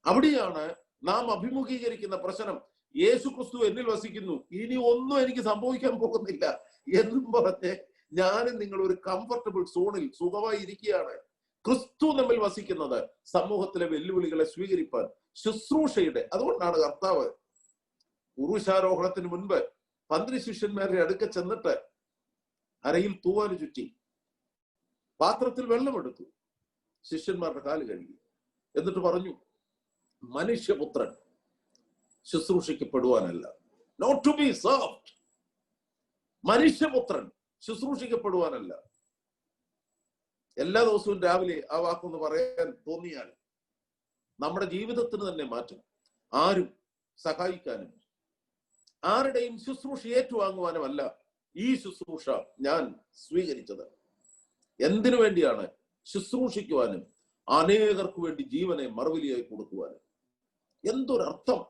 അവിടെയാണ് നാം അഭിമുഖീകരിക്കുന്ന പ്രശ്നം. യേശു ക്രിസ്തു എന്നിൽ വസിക്കുന്നു, ഇനി ഒന്നും എനിക്ക് സംഭവിക്കാൻ പോകുന്നില്ല എന്നും പറഞ്ഞ് ഞാനും നിങ്ങൾ ഒരു കംഫർട്ടബിൾ സോണിൽ സുഖമായി ഇരിക്കുകയാണ്. ക്രിസ്തു നമ്മിൽ വസിക്കുന്നത് സമൂഹത്തിലെ വെല്ലുവിളികളെ സ്വീകരിപ്പാൻ ശുശ്രൂഷയുടെ. അതുകൊണ്ടാണ് കർത്താവ് ഉറുശാരോഹണത്തിന് മുൻപ് 12 ശിഷ്യന്മാരുടെ അടുക്ക ചെന്നിട്ട് അരയിൽ തൂവാല് ചുറ്റി, പാത്രത്തിൽ വെള്ളമെടുത്തു, ശിഷ്യന്മാരുടെ കാല് കഴുകി, എന്നിട്ട് പറഞ്ഞു, മനുഷ്യപുത്രൻ ശുശ്രൂഷിക്കപ്പെടുവാനല്ല, നോട്ട് ടു ബി സർവ്ഡ്. മനുഷ്യപുത്രൻ ശുശ്രൂഷിക്കപ്പെടുവാനല്ല. എല്ലാ ദിവസവും രാവിലെ ആ വാക്കൊന്ന് പറയാൻ തോന്നിയാൽ നമ്മുടെ ജീവിതത്തിന് തന്നെ മാറ്റം. ആരും സഹായിക്കാനും ആരുടെയും ശുശ്രൂഷ ഏറ്റുവാങ്ങുവാനുമല്ല ഈ ശുശ്രൂഷ ഞാൻ സ്വീകരിച്ചത്. എന്തിനു വേണ്ടിയാണ്? ശുശ്രൂഷിക്കുവാനും അനേകർക്ക് വേണ്ടി ജീവനെ മറുവിലിയായി കൊടുക്കുവാനും. എന്തൊരർത്ഥം!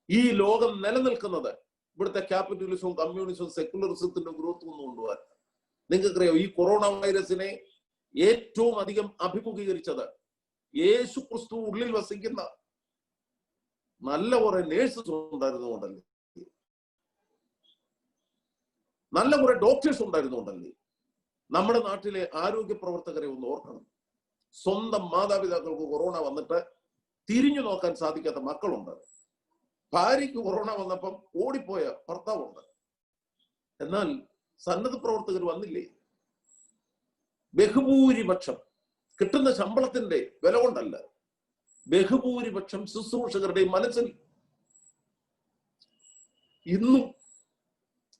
ഈ ലോകം നിലനിൽക്കുന്നത് ഇവിടുത്തെ ക്യാപിറ്റലിസവും കമ്മ്യൂണിസവും സെക്യുലറിസത്തിന്റെ ഗ്രോത്ത് ഒന്നും കൊണ്ടുപോകാൻ. നിങ്ങൾക്കറിയാം, ഈ കൊറോണ വൈറസിനെ ഏറ്റവും അധികം അഭിമുഖീകരിച്ചത് യേശു ക്രിസ്തു ഉള്ളിൽ വസിക്കുന്ന നല്ല കുറെ നേഴ്സസ് ഉണ്ടായിരുന്നുകൊണ്ടല്ലേ, നല്ല കുറെ ഡോക്ടേഴ്സ് ഉണ്ടായിരുന്നുകൊണ്ടല്ലേ. നമ്മുടെ നാട്ടിലെ ആരോഗ്യ പ്രവർത്തകരെ ഒന്ന് ഓർക്കണം. സ്വന്തം മാതാപിതാക്കൾക്ക് കൊറോണ വന്നിട്ട് തിരിഞ്ഞു നോക്കാൻ സാധിക്കാത്ത മക്കളുണ്ട്. ഭാര്യയ്ക്ക് കൊറോണ വന്നപ്പം ഓടിപ്പോയ ഭർത്താവുണ്ട്. എന്നാൽ സന്നദ്ധ പ്രവർത്തകർ വന്നില്ലേ? ബഹുഭൂരിപക്ഷം കിട്ടുന്ന ശമ്പളത്തിന്റെ വില കൊണ്ടല്ല, ബഹുഭൂരിപക്ഷം ശുശ്രൂഷകരുടെ മനസ്സിൽ ഇന്നും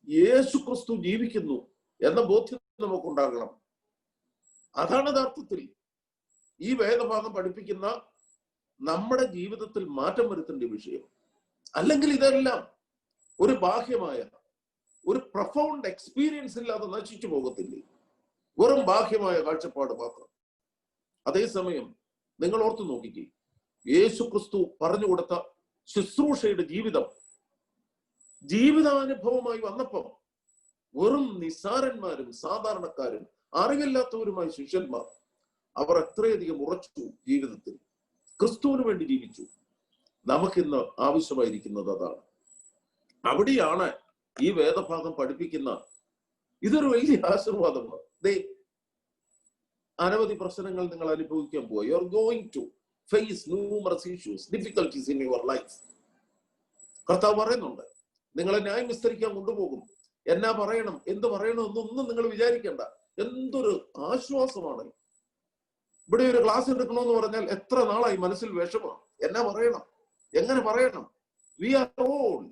യേശു ക്രിസ്തു ജീവിക്കുന്നു എന്ന ബോധ്യം നമുക്കുണ്ടാകണം. അതാണ് യഥാർത്ഥത്തിൽ ഈ വേദഭാഗം പഠിപ്പിക്കുന്ന നമ്മുടെ ജീവിതത്തിൽ മാറ്റം വരുത്തേണ്ട വിഷയം. അല്ലെങ്കിൽ ഇതെല്ലാം ഒരു ബാഹ്യമായ ഒരു പ്രൊഫൗണ്ട് എക്സ്പീരിയൻസ് ഇല്ലാതെ നശിച്ചു പോകത്തില്ലേ? വെറും ബാഹ്യമായ കാഴ്ചപ്പാട് മാത്രം. അതേസമയം നിങ്ങൾ ഓർത്തു നോക്കിക്കേ, യേശു ക്രിസ്തു പറഞ്ഞു കൊടുത്ത ശുശ്രൂഷയുടെ ജീവിതാനുഭവമായി വന്നപ്പം വെറും നിസ്സാരന്മാരും സാധാരണക്കാരും അറിവില്ലാത്തവരുമായ ശിഷ്യന്മാർ, അവർ എത്രയധികം ഉറച്ചു ജീവിതത്തിൽ, ക്രിസ്തുവിന് വേണ്ടി ജീവിച്ചു. നമുക്കിന്ന് ആവശ്യമായിരിക്കുന്നത് അതാണ്. അവിടെയാണ് ഈ വേദഭാഗം പഠിപ്പിക്കുന്ന ഇതൊരു വലിയ ആശീർവാദമാണ്. അനവധി പ്രശ്നങ്ങൾ നിങ്ങൾ അനുഭവിക്കാൻ പോവുക. You are going to face numerous issues, difficulties in your life. കർത്താവ് പറയുന്നുണ്ട്, നിങ്ങളെ ന്യായം വിസ്തരിക്കാൻ കൊണ്ടുപോകും. എന്നാ പറയണം, എന്ത് പറയണം എന്നൊന്നും നിങ്ങൾ വിചാരിക്കേണ്ട. എന്തൊരു ആശ്വാസമാണ്! ഇവിടെ ഒരു ക്ലാസ് എടുക്കണമെന്ന് പറഞ്ഞാൽ എത്ര നാളായി മനസ്സിൽ വിഷമമാണ്. എന്നാ പറയണം, എങ്ങനെ പറയണം? We are all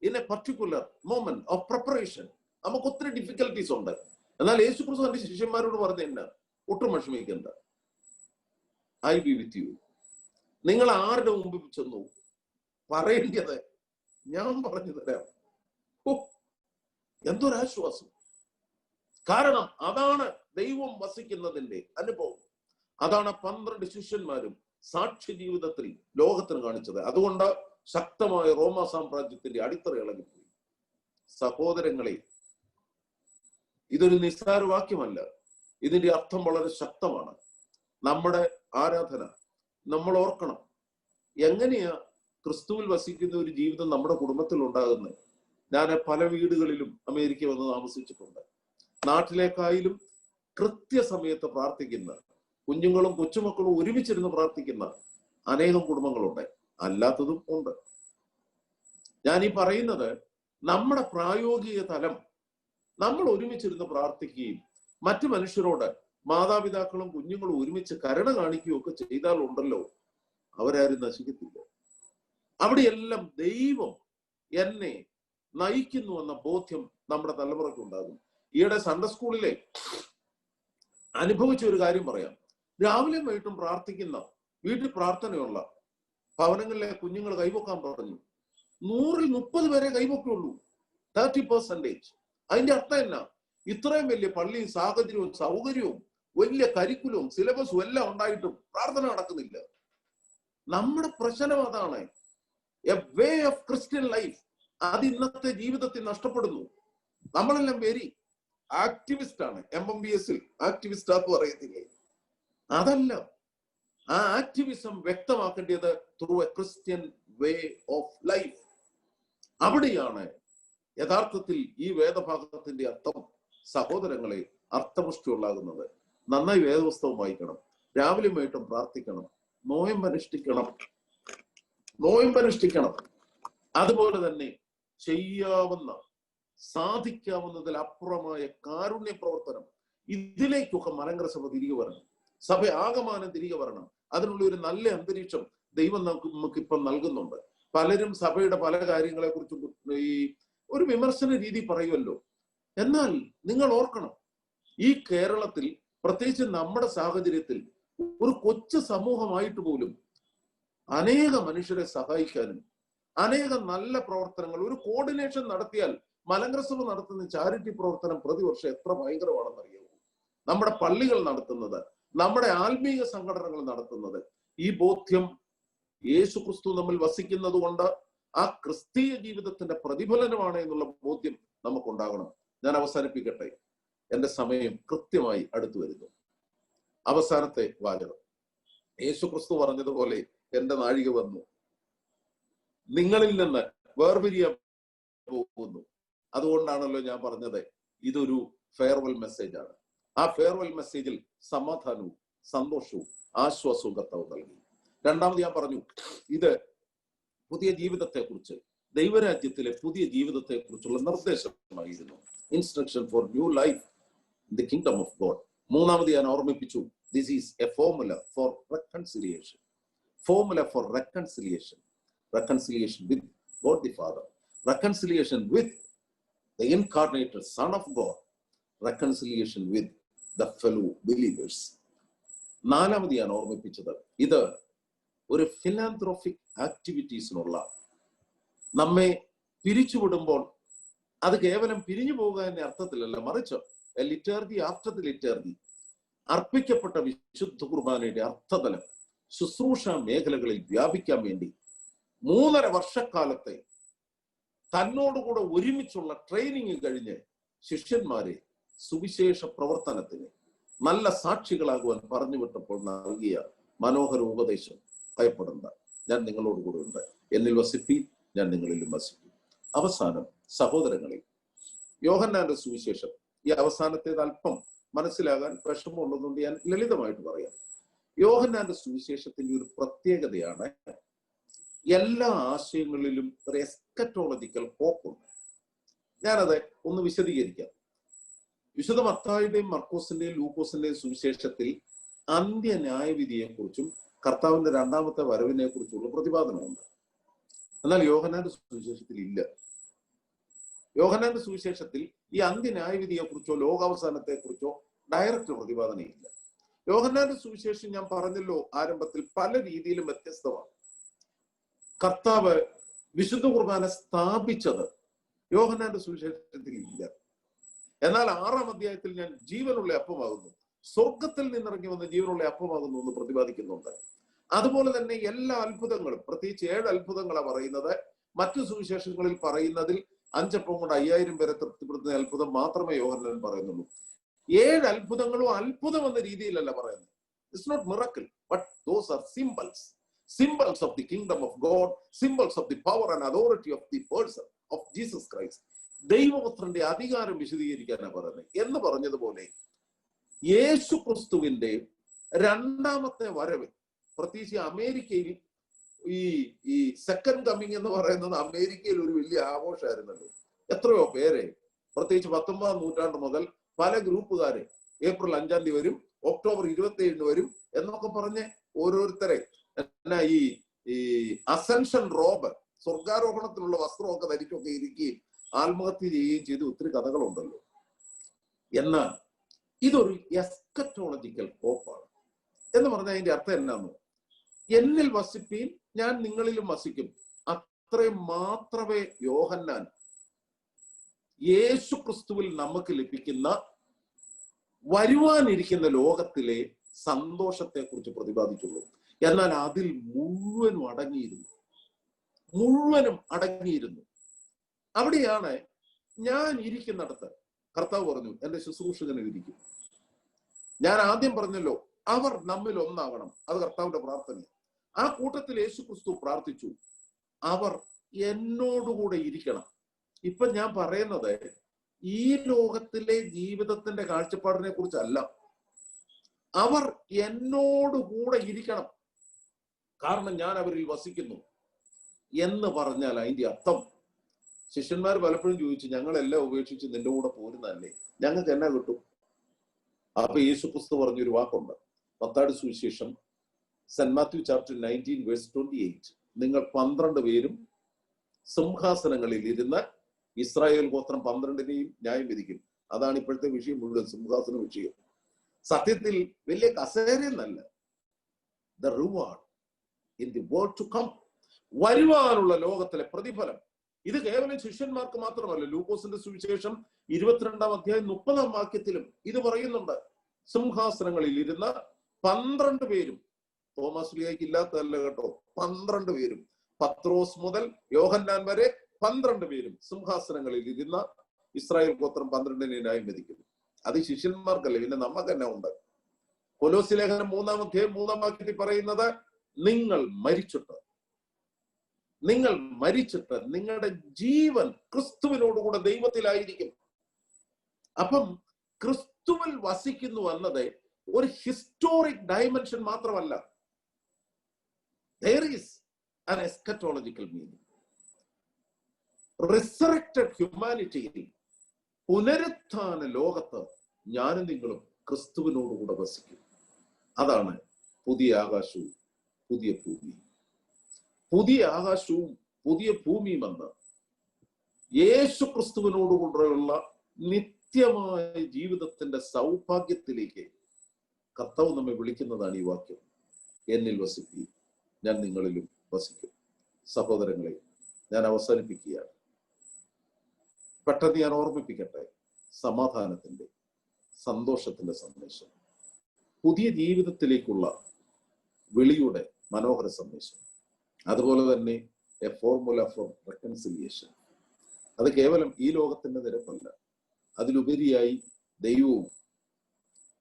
in a particular moment of preparation. നമുക്ക് ഒത്തിരി ഡിഫിക്കൽട്ടീസ് ഉണ്ട്. എന്നാൽ യേശു ക്രിസ്തു തന്റെ ശിഷ്യന്മാരോട് പറഞ്ഞ എന്നാ, ഒട്ടും വിഷമിക്കണ്ട, ഐ ബി വിത്ത് യു. നിങ്ങൾ ആരുടെ മുമ്പിൽ ചെന്നു പറയേണ്ടത് ഞാൻ പറഞ്ഞു തരാം. എന്തൊരാശ്വാസം! കാരണം അതാണ് ദൈവം വസിക്കുന്നതിന്റെ അനുഭവം. അതാണ് 12 ശിഷ്യന്മാരും സാക്ഷ്യ ജീവിതത്തിൽ ലോകത്തിന് കാണിച്ചത്. അതുകൊണ്ട് ശക്തമായ റോമാ സാമ്രാജ്യത്തിന്റെ അടിത്തറ ഇളകിപ്പോയി. സഹോദരങ്ങളെ, ഇതൊരു നിസ്സാര വാക്യമല്ല. ഇതിന്റെ അർത്ഥം വളരെ ശക്തമാണ്. നമ്മുടെ ആരാധന നമ്മൾ ഓർക്കണം. എങ്ങനെയാ ക്രിസ്തുവിൽ വസിക്കുന്ന ഒരു ജീവിതം നമ്മുടെ കുടുംബത്തിൽ ഉണ്ടാകുന്നത്? ഞാൻ പല വീടുകളിലും അമേരിക്ക വന്ന് താമസിച്ചിട്ടുണ്ട്. നാട്ടിലേക്കായാലും കൃത്യസമയത്ത് പ്രാർത്ഥിക്കുന്ന, കുഞ്ഞുങ്ങളും കൊച്ചുമക്കളും ഒരുമിച്ചിരുന്ന് പ്രാർത്ഥിക്കുന്ന അനേകം കുടുംബങ്ങളുണ്ട്, അല്ലാത്തതും ഉണ്ട്. ഞാൻ ഈ പറയുന്നത് നമ്മുടെ പ്രായോഗിക തലം, നമ്മൾ ഒരുമിച്ചിരുന്ന് പ്രാർത്ഥിക്കുകയും മറ്റു മനുഷ്യരോട് മാതാപിതാക്കളും കുഞ്ഞുങ്ങളും ഒരുമിച്ച് കരുണ കാണിക്കുകയോ ഒക്കെ ചെയ്താലുണ്ടല്ലോ, അവരാരും നശിക്കത്തില്ല. അവിടെയെല്ലാം ദൈവം എന്നെ നയിക്കുന്നു എന്ന ബോധ്യം നമ്മുടെ തലമുറയ്ക്ക് ഉണ്ടാകും. ഈയിടെ സൺഡേ സ്കൂളിലെ അനുഭവിച്ച ഒരു കാര്യം പറയാം. രാവിലെ വൈകിട്ടും പ്രാർത്ഥിക്കുന്ന, വീട്ടിൽ പ്രാർത്ഥനയുള്ള ഭവനങ്ങളിലെ കുഞ്ഞുങ്ങൾ കൈവക്കാൻ പറഞ്ഞു. 100-ൽ 30 പേരെ കൈവക്കുള്ളൂ, 30%. അതിന്റെ അർത്ഥം എന്നാ? ഇത്രയും വലിയ പള്ളിയും സാഹചര്യവും സൗകര്യവും വലിയ കരിക്കുലവും സിലബസും എല്ലാം ഉണ്ടായിട്ടും പ്രാർത്ഥന നടക്കുന്നില്ല. നമ്മുടെ പ്രശ്നം അതാണ്. A way of Christian life അത് ഇന്നത്തെ ജീവിതത്തിൽ നഷ്ടപ്പെടുന്നു. നമ്മളെല്ലാം വെരി ആക്ടിവിസ്റ്റ് ആണ്. MMBS-ൽ ആക്ടിവിസ്റ്റ് ആന്ന് പറയത്തില്ലേ? അതല്ല. ആ ആക്ടിവിസം വ്യക്തമാക്കേണ്ടത് through a Christian way of life. അവിടെയാണ് യഥാർത്ഥത്തിൽ ഈ വേദഭാഗത്തിന്റെ അർത്ഥം സഹോദരങ്ങളെ അർത്ഥപുഷ്ടിയുള്ളാകുന്നത്. നന്നായി വേദപുസ്തകം വായിക്കണം, രാവിലെ വൈകിട്ടും പ്രാർത്ഥിക്കണം, നോയമ്പനുഷ്ഠിക്കണം. അതുപോലെ തന്നെ ചെയ്യാവുന്ന, സാധിക്കാവുന്നതിൽ അപ്പുറമായ കാരുണ്യ പ്രവർത്തനം, ഇതിലേക്കൊക്കെ മലങ്കര സഭ തിരികെ വരണം. സഭ ആകമാനം തിരികെ വരണം. അതിനുള്ള ഒരു നല്ല അന്തരീക്ഷം ദൈവം നമുക്കിപ്പം നൽകുന്നുണ്ട്. പലരും സഭയുടെ പല കാര്യങ്ങളെ കുറിച്ചും ഈ ഒരു വിമർശന രീതി പറയുമല്ലോ. എന്നാൽ നിങ്ങൾ ഓർക്കണം, ഈ കേരളത്തിൽ പ്രത്യേകിച്ച് നമ്മുടെ സാഹചര്യത്തിൽ ഒരു കൊച്ചു സമൂഹമായിട്ട് പോലും അനേക മനുഷ്യരെ സഹായിക്കാനും അനേകം നല്ല പ്രവർത്തനങ്ങൾ, ഒരു കോർഡിനേഷൻ നടത്തിയാൽ മലങ്കര സഭ നടത്തുന്ന ചാരിറ്റി പ്രവർത്തനം പ്രതിവർഷം എത്ര ഭയങ്കരമാണെന്നറിയാമോ? നമ്മുടെ പള്ളികൾ നടത്തുന്നത്, നമ്മുടെ ആത്മീയ സംഘടനകൾ നടത്തുന്നത്. ഈ ബോധ്യം യേശു ക്രിസ്തു നമ്മിൽ വസിക്കുന്നത് കൊണ്ട് ആ ക്രിസ്തീയ ജീവിതത്തിന്റെ പ്രതിഫലനമാണ് എന്നുള്ള ബോധ്യം നമുക്കുണ്ടാകണം. ഞാൻ അവസാനിപ്പിക്കട്ടെ, എന്റെ സമയം കൃത്യമായി അടുത്തു വരുന്നു. അവസാനത്തെ വാചകം യേശു ക്രിസ്തു പറഞ്ഞതുപോലെ എന്റെ നാഴിക വന്നു, നിങ്ങളിൽ നിന്ന് വേർപിരിയാൻ പോകുന്നു. അതുകൊണ്ടാണല്ലോ ഞാൻ പറഞ്ഞത് ഇതൊരു ഫെയർവെൽ മെസ്സേജ് ആണ്. ആ ഫെയർവെൽ മെസ്സേജിൽ സമാധാനവും സന്തോഷവും ആശ്വാസവും കർത്താവ് നൽകി. രണ്ടാമത് ഞാൻ പറഞ്ഞു, ഇത് പുതിയ ജീവിതത്തെക്കുറിച്ച്, ദൈവരാജ്യത്തിലെ പുതിയ ജീവിതത്തെക്കുറിച്ചുള്ള നിർദ്ദേശമായിരുന്നു. Instruction for new life in the kingdom of God. മൂന്നാമത് ഞാൻ ഓർമ്മിപ്പിച്ചു, this is a formula for reconciliation. Formula for reconciliation. Reconciliation with God the father, reconciliation with the incarnated son of God, reconciliation with the fellow believers. നാലാമത് ഞാൻ ഓർമ്മിപ്പിച്ചത്, ഇത് ഒരു ഫിലാന്ത്രോഫിക് ആക്ടിവിറ്റീസിനുള്ള, നമ്മെ പിരിച്ചുവിടുമ്പോൾ അത് കേവലം പിരിഞ്ഞു പോകുക എന്ന അർത്ഥത്തിലല്ല, മറിച്ച് ലിറ്റർജി ആഫ്റ്റർ ദി ലിറ്റർജി, അർപ്പിക്കപ്പെട്ട വിശുദ്ധ കുർബാനയുടെ അർത്ഥതലം ശുശ്രൂഷ മേഖലകളിൽ വ്യാപിക്കാൻ വേണ്ടി 3.5 വർഷക്കാലത്തെ തന്നോടുകൂടെ ഒരുമിച്ചുള്ള ട്രെയിനിങ് കഴിഞ്ഞ് ശിഷ്യന്മാരെ സുവിശേഷ പ്രവർത്തനത്തിന് നല്ല സാക്ഷികളാകുവാൻ പറഞ്ഞു വിട്ടപ്പോൾ നൽകിയ മനോഹര ഉപദേശം, ഭയപ്പെടേണ്ട, ഞാൻ നിങ്ങളോട് കൂടെ ഉണ്ട്, എന്നിൽ വസിപ്പീൻ, ഞാൻ നിങ്ങളിലും വസിക്കും. അവസാനം സഹോദരങ്ങളെ, യോഹന്നാന്റെ സുവിശേഷം, ഈ അവസാനത്തേത് അല്പം മനസ്സിലാകാൻ വിഷമമുള്ളതുകൊണ്ട് ഞാൻ ലളിതമായിട്ട് പറയാം. യോഹന്നാന്റെ സുവിശേഷത്തിന്റെ ഒരു പ്രത്യേകതയാണ്, എല്ലാ ആശയങ്ങളിലും ഒരു എസ്കറ്റോളജിക്കൽ ഹോപ്പുണ്ട്. ഞാനത് ഒന്ന് വിശദീകരിക്കാം. വിശുദ്ധ മത്തായിയുടെയും മർക്കോസിന്റെയും ലൂക്കോസിന്റെയും സുവിശേഷത്തിൽ അന്ത്യ ന്യായവിധിയെക്കുറിച്ചും കർത്താവിന്റെ രണ്ടാമത്തെ വരവിനെ കുറിച്ചുള്ള പ്രതിപാദനമുണ്ട്. എന്നാൽ യോഹന്നാന്റെ സുവിശേഷത്തിൽ ഇല്ല. യോഹന്നാന്റെ സുവിശേഷത്തിൽ ഈ അന്ത്യ ന്യായവിധിയെക്കുറിച്ചോ ലോകാവസാനത്തെക്കുറിച്ചോ ഡയറക്റ്റ് പ്രതിപാദനയില്ല. യോഹന്നാന്റെ സുവിശേഷം ഞാൻ പറഞ്ഞല്ലോ ആരംഭത്തിൽ പല രീതിയിലും വ്യത്യസ്തമാണ്. കർത്താവ് വിശുദ്ധ കുർബാന സ്ഥാപിച്ചത് യോഹന്നാന്റെ സുവിശേഷത്തിൽ ഇല്ല. എന്നാൽ 6-ാം അധ്യായത്തിൽ ഞാൻ ജീവനുള്ള അപ്പമാകുന്നു, സ്വർഗത്തിൽ നിന്നിറങ്ങി വന്ന ജീവനുള്ള അപ്പമാകുന്നു എന്ന് പ്രതിപാദിക്കുന്നുണ്ട്. അതുപോലെ തന്നെ എല്ലാ അത്ഭുതങ്ങളും, പ്രത്യേകിച്ച് 7 അത്ഭുതങ്ങളാണ് പറയുന്നത്. മറ്റു സുവിശേഷങ്ങളിൽ പറയുന്നതിൽ 5 അപ്പം കൊണ്ട് 5000 പേരെ തൃപ്തിപ്പെടുത്തുന്ന അത്ഭുതം മാത്രമേ യോഹന്നാൻ പറയുന്നുള്ളൂ. 7 അത്ഭുതങ്ങളും അത്ഭുതം എന്ന രീതിയിലല്ല പറയുന്നത്. It's not miracle, but those are symbols. Symbols of the kingdom of God, symbols of the power and authority of the person of Jesus Christ. ദൈവപുത്രന്റെ അധികാരം വിശദീകരിക്കാനാണ് പറയുന്നത്. എന്ന് പറഞ്ഞതുപോലെ യേശു ക്രിസ്തുവിന്റെ രണ്ടാമത്തെ വരവ്, പ്രത്യേകിച്ച് അമേരിക്കയിൽ ഈ സെക്കൻഡ് കമ്മിങ് എന്ന് പറയുന്നത് അമേരിക്കയിൽ ഒരു വലിയ ആഘോഷമായിരുന്നല്ലോ. എത്രയോ പേരെ, പ്രത്യേകിച്ച് 19-ാം നൂറ്റാണ്ട് മുതൽ പല ഗ്രൂപ്പുകാരെ ഏപ്രിൽ 5-ാം തീയതി വരും, ഒക്ടോബർ 27-ന് വരും എന്നൊക്കെ പറഞ്ഞ് ഓരോരുത്തരെ എന്നാ ഈ അസെൻഷൻ റോബ്, സ്വർഗാരോഹണത്തിലുള്ള വസ്ത്രമൊക്കെ ധരിച്ചൊക്കെ ഇരിക്കുകയും ആത്മഹത്യ ചെയ്യുകയും ചെയ്ത് ഒത്തിരി കഥകളുണ്ടല്ലോ. എന്നാൽ ഇതൊരു എസ്കറ്റോളജിക്കൽ ഹോപ്പാണ് എന്ന് പറഞ്ഞാൽ അതിന്റെ അർത്ഥം എന്നാന്നോ, എന്നിൽ വസിപ്പീൻ ഞാൻ നിങ്ങളിലും വസിക്കും. അത്രയും മാത്രമേ യോഹന്നാൻ യേശു ക്രിസ്തുവിൽ നമുക്ക് ലഭിക്കുന്ന വരുവാനിരിക്കുന്ന ലോകത്തിലെ സന്തോഷത്തെ കുറിച്ച് പ്രതിപാദിച്ചുള്ളൂ. എന്നാൽ അതിൽ മുഴുവനും അടങ്ങിയിരുന്നു. അവിടെയാണ് ഞാൻ ഇരിക്കുന്നിടത്ത് കർത്താവ് പറഞ്ഞു എന്റെ ശുശ്രൂഷകനും ഇരിക്കും. ഞാൻ ആദ്യം പറഞ്ഞല്ലോ, അവർ നമ്മിൽ ഒന്നാകണം. അത് കർത്താവിന്റെ പ്രാർത്ഥന. ആ കൂട്ടത്തിൽ യേശു ക്രിസ്തു പ്രാർത്ഥിച്ചു, അവർ എന്നോടുകൂടെ ഇരിക്കണം. ഇപ്പൊ ഞാൻ പറയുന്നത് ഈ ലോകത്തിലെ ജീവിതത്തിന്റെ കാഴ്ചപ്പാടിനെ കുറിച്ചല്ല. അവർ എന്നോടുകൂടെ ഇരിക്കണം, കാരണം ഞാൻ അവരിൽ വസിക്കുന്നു എന്ന് പറഞ്ഞാൽ അതിന്റെ അർത്ഥം, ശിഷ്യന്മാർ പലപ്പോഴും ചോദിച്ചു, ഞങ്ങളെല്ലാം ഉപേക്ഷിച്ച് നിന്റെ കൂടെ പോരുന്നതല്ലേ, ഞങ്ങൾക്ക് എന്നാ കിട്ടും? അപ്പൊ യേശു ക്രിസ്തു പറഞ്ഞൊരു വാക്കുണ്ട്, മത്തായി സുവിശേഷം സെന്റ് മാത്യു ചാപ്റ്റർ 19:28, നിങ്ങൾ 12 പേരും സിംഹാസനങ്ങളിൽ ഇരുന്ന് ഇസ്രായേൽ ഗോത്രം 12-നെയും ന്യായം വിധിക്കും. അതാണ് ഇപ്പോഴത്തെ വിഷയം മുഴുവൻ, സിംഹാസന വിഷയം. സത്യത്തിൽ വലിയ കസേരയെന്നല്ല, the reward in the world to come, വരുവാനുള്ള ലോകത്തിലെ പ്രതിഫലം. ഇത് കേവലം ശിഷ്യന്മാർക്ക് മാത്രമല്ല. ലൂക്കോസിന്റെ സുവിശേഷം 22-ാം അധ്യായം 30-ാം വാക്യത്തിലും ഇത് പറയുന്നുണ്ട്. സിംഹാസനങ്ങളിൽ ഇരുന്ന 12 പേരും, തോമസ് ലീഹയ്ക്ക് ഇല്ലാത്തതല്ല കേട്ടോ, 12 പേരും, പത്രോസ് മുതൽ യോഹന്നാൻ വരെ 12 പേരും സിംഹാസനങ്ങളിൽ ഇരുന്ന ഇസ്രായേൽ ഗോത്രം 12-നെ ന്യായം വിധിക്കുന്നു. അത് ശിഷ്യന്മാർക്കല്ലേ, പിന്നെ നമുക്ക് തന്നെ ഉണ്ട്. കൊലോസ്യ ലേഖനം 3-ാം അധ്യായം 3-ാം വാക്യത്തിൽ പറയുന്നത്, നിങ്ങൾ മരിച്ചിട്ട് നിങ്ങളുടെ ജീവൻ ക്രിസ്തുവിനോടുകൂടെ ദൈവത്തിലായിരിക്കും. അപ്പം ക്രിസ്തുവിൽ വസിക്കുന്നു എന്നത് ഒരു ഹിസ്റ്റോറിക് ഡയമെൻഷൻ മാത്രമല്ല. There is an eschatological meaning. Resurrected humanity, പുനരുത്ഥാന ലോകത്ത് ഞാനും നിങ്ങളും ക്രിസ്തുവിനോടുകൂടെ വസിക്കും. അതാണ് പുതിയ ആകാശവും പുതിയ ഭൂമിയും. പുതിയ ആകാശവും പുതിയ ഭൂമിയും എന്ന യേശു ക്രിസ്തുവിനോടുകൂടെയുള്ള നിത്യമായ ജീവിതത്തിന്റെ സൗഭാഗ്യത്തിലേക്ക് കർത്താവ് നമ്മെ വിളിക്കുന്നതാണ് ഈ വാക്യം. എന്നിൽ വസിപ്പീൻ, ഞാൻ നിങ്ങളിലും വസിക്കും. സഹോദരങ്ങളെ, ഞാൻ അവസാനിപ്പിക്കുകയാണ്. പെട്ടെന്ന് ഞാൻ ഓർമ്മിപ്പിക്കട്ടെ, സമാധാനത്തിന്റെ, സന്തോഷത്തിന്റെ സന്ദേശം, പുതിയ ജീവിതത്തിലേക്കുള്ള വിളിയുടെ മനോഹര സന്ദേശം, അതുപോലെ തന്നെ എ ഫോർമുല ഫോർ റെക്കൺസിലിയേഷൻ. അത് കേവലം ഈ ലോകത്തിന്റെ നിരപ്പല്ല, അതിലുപരിയായി ദൈവവും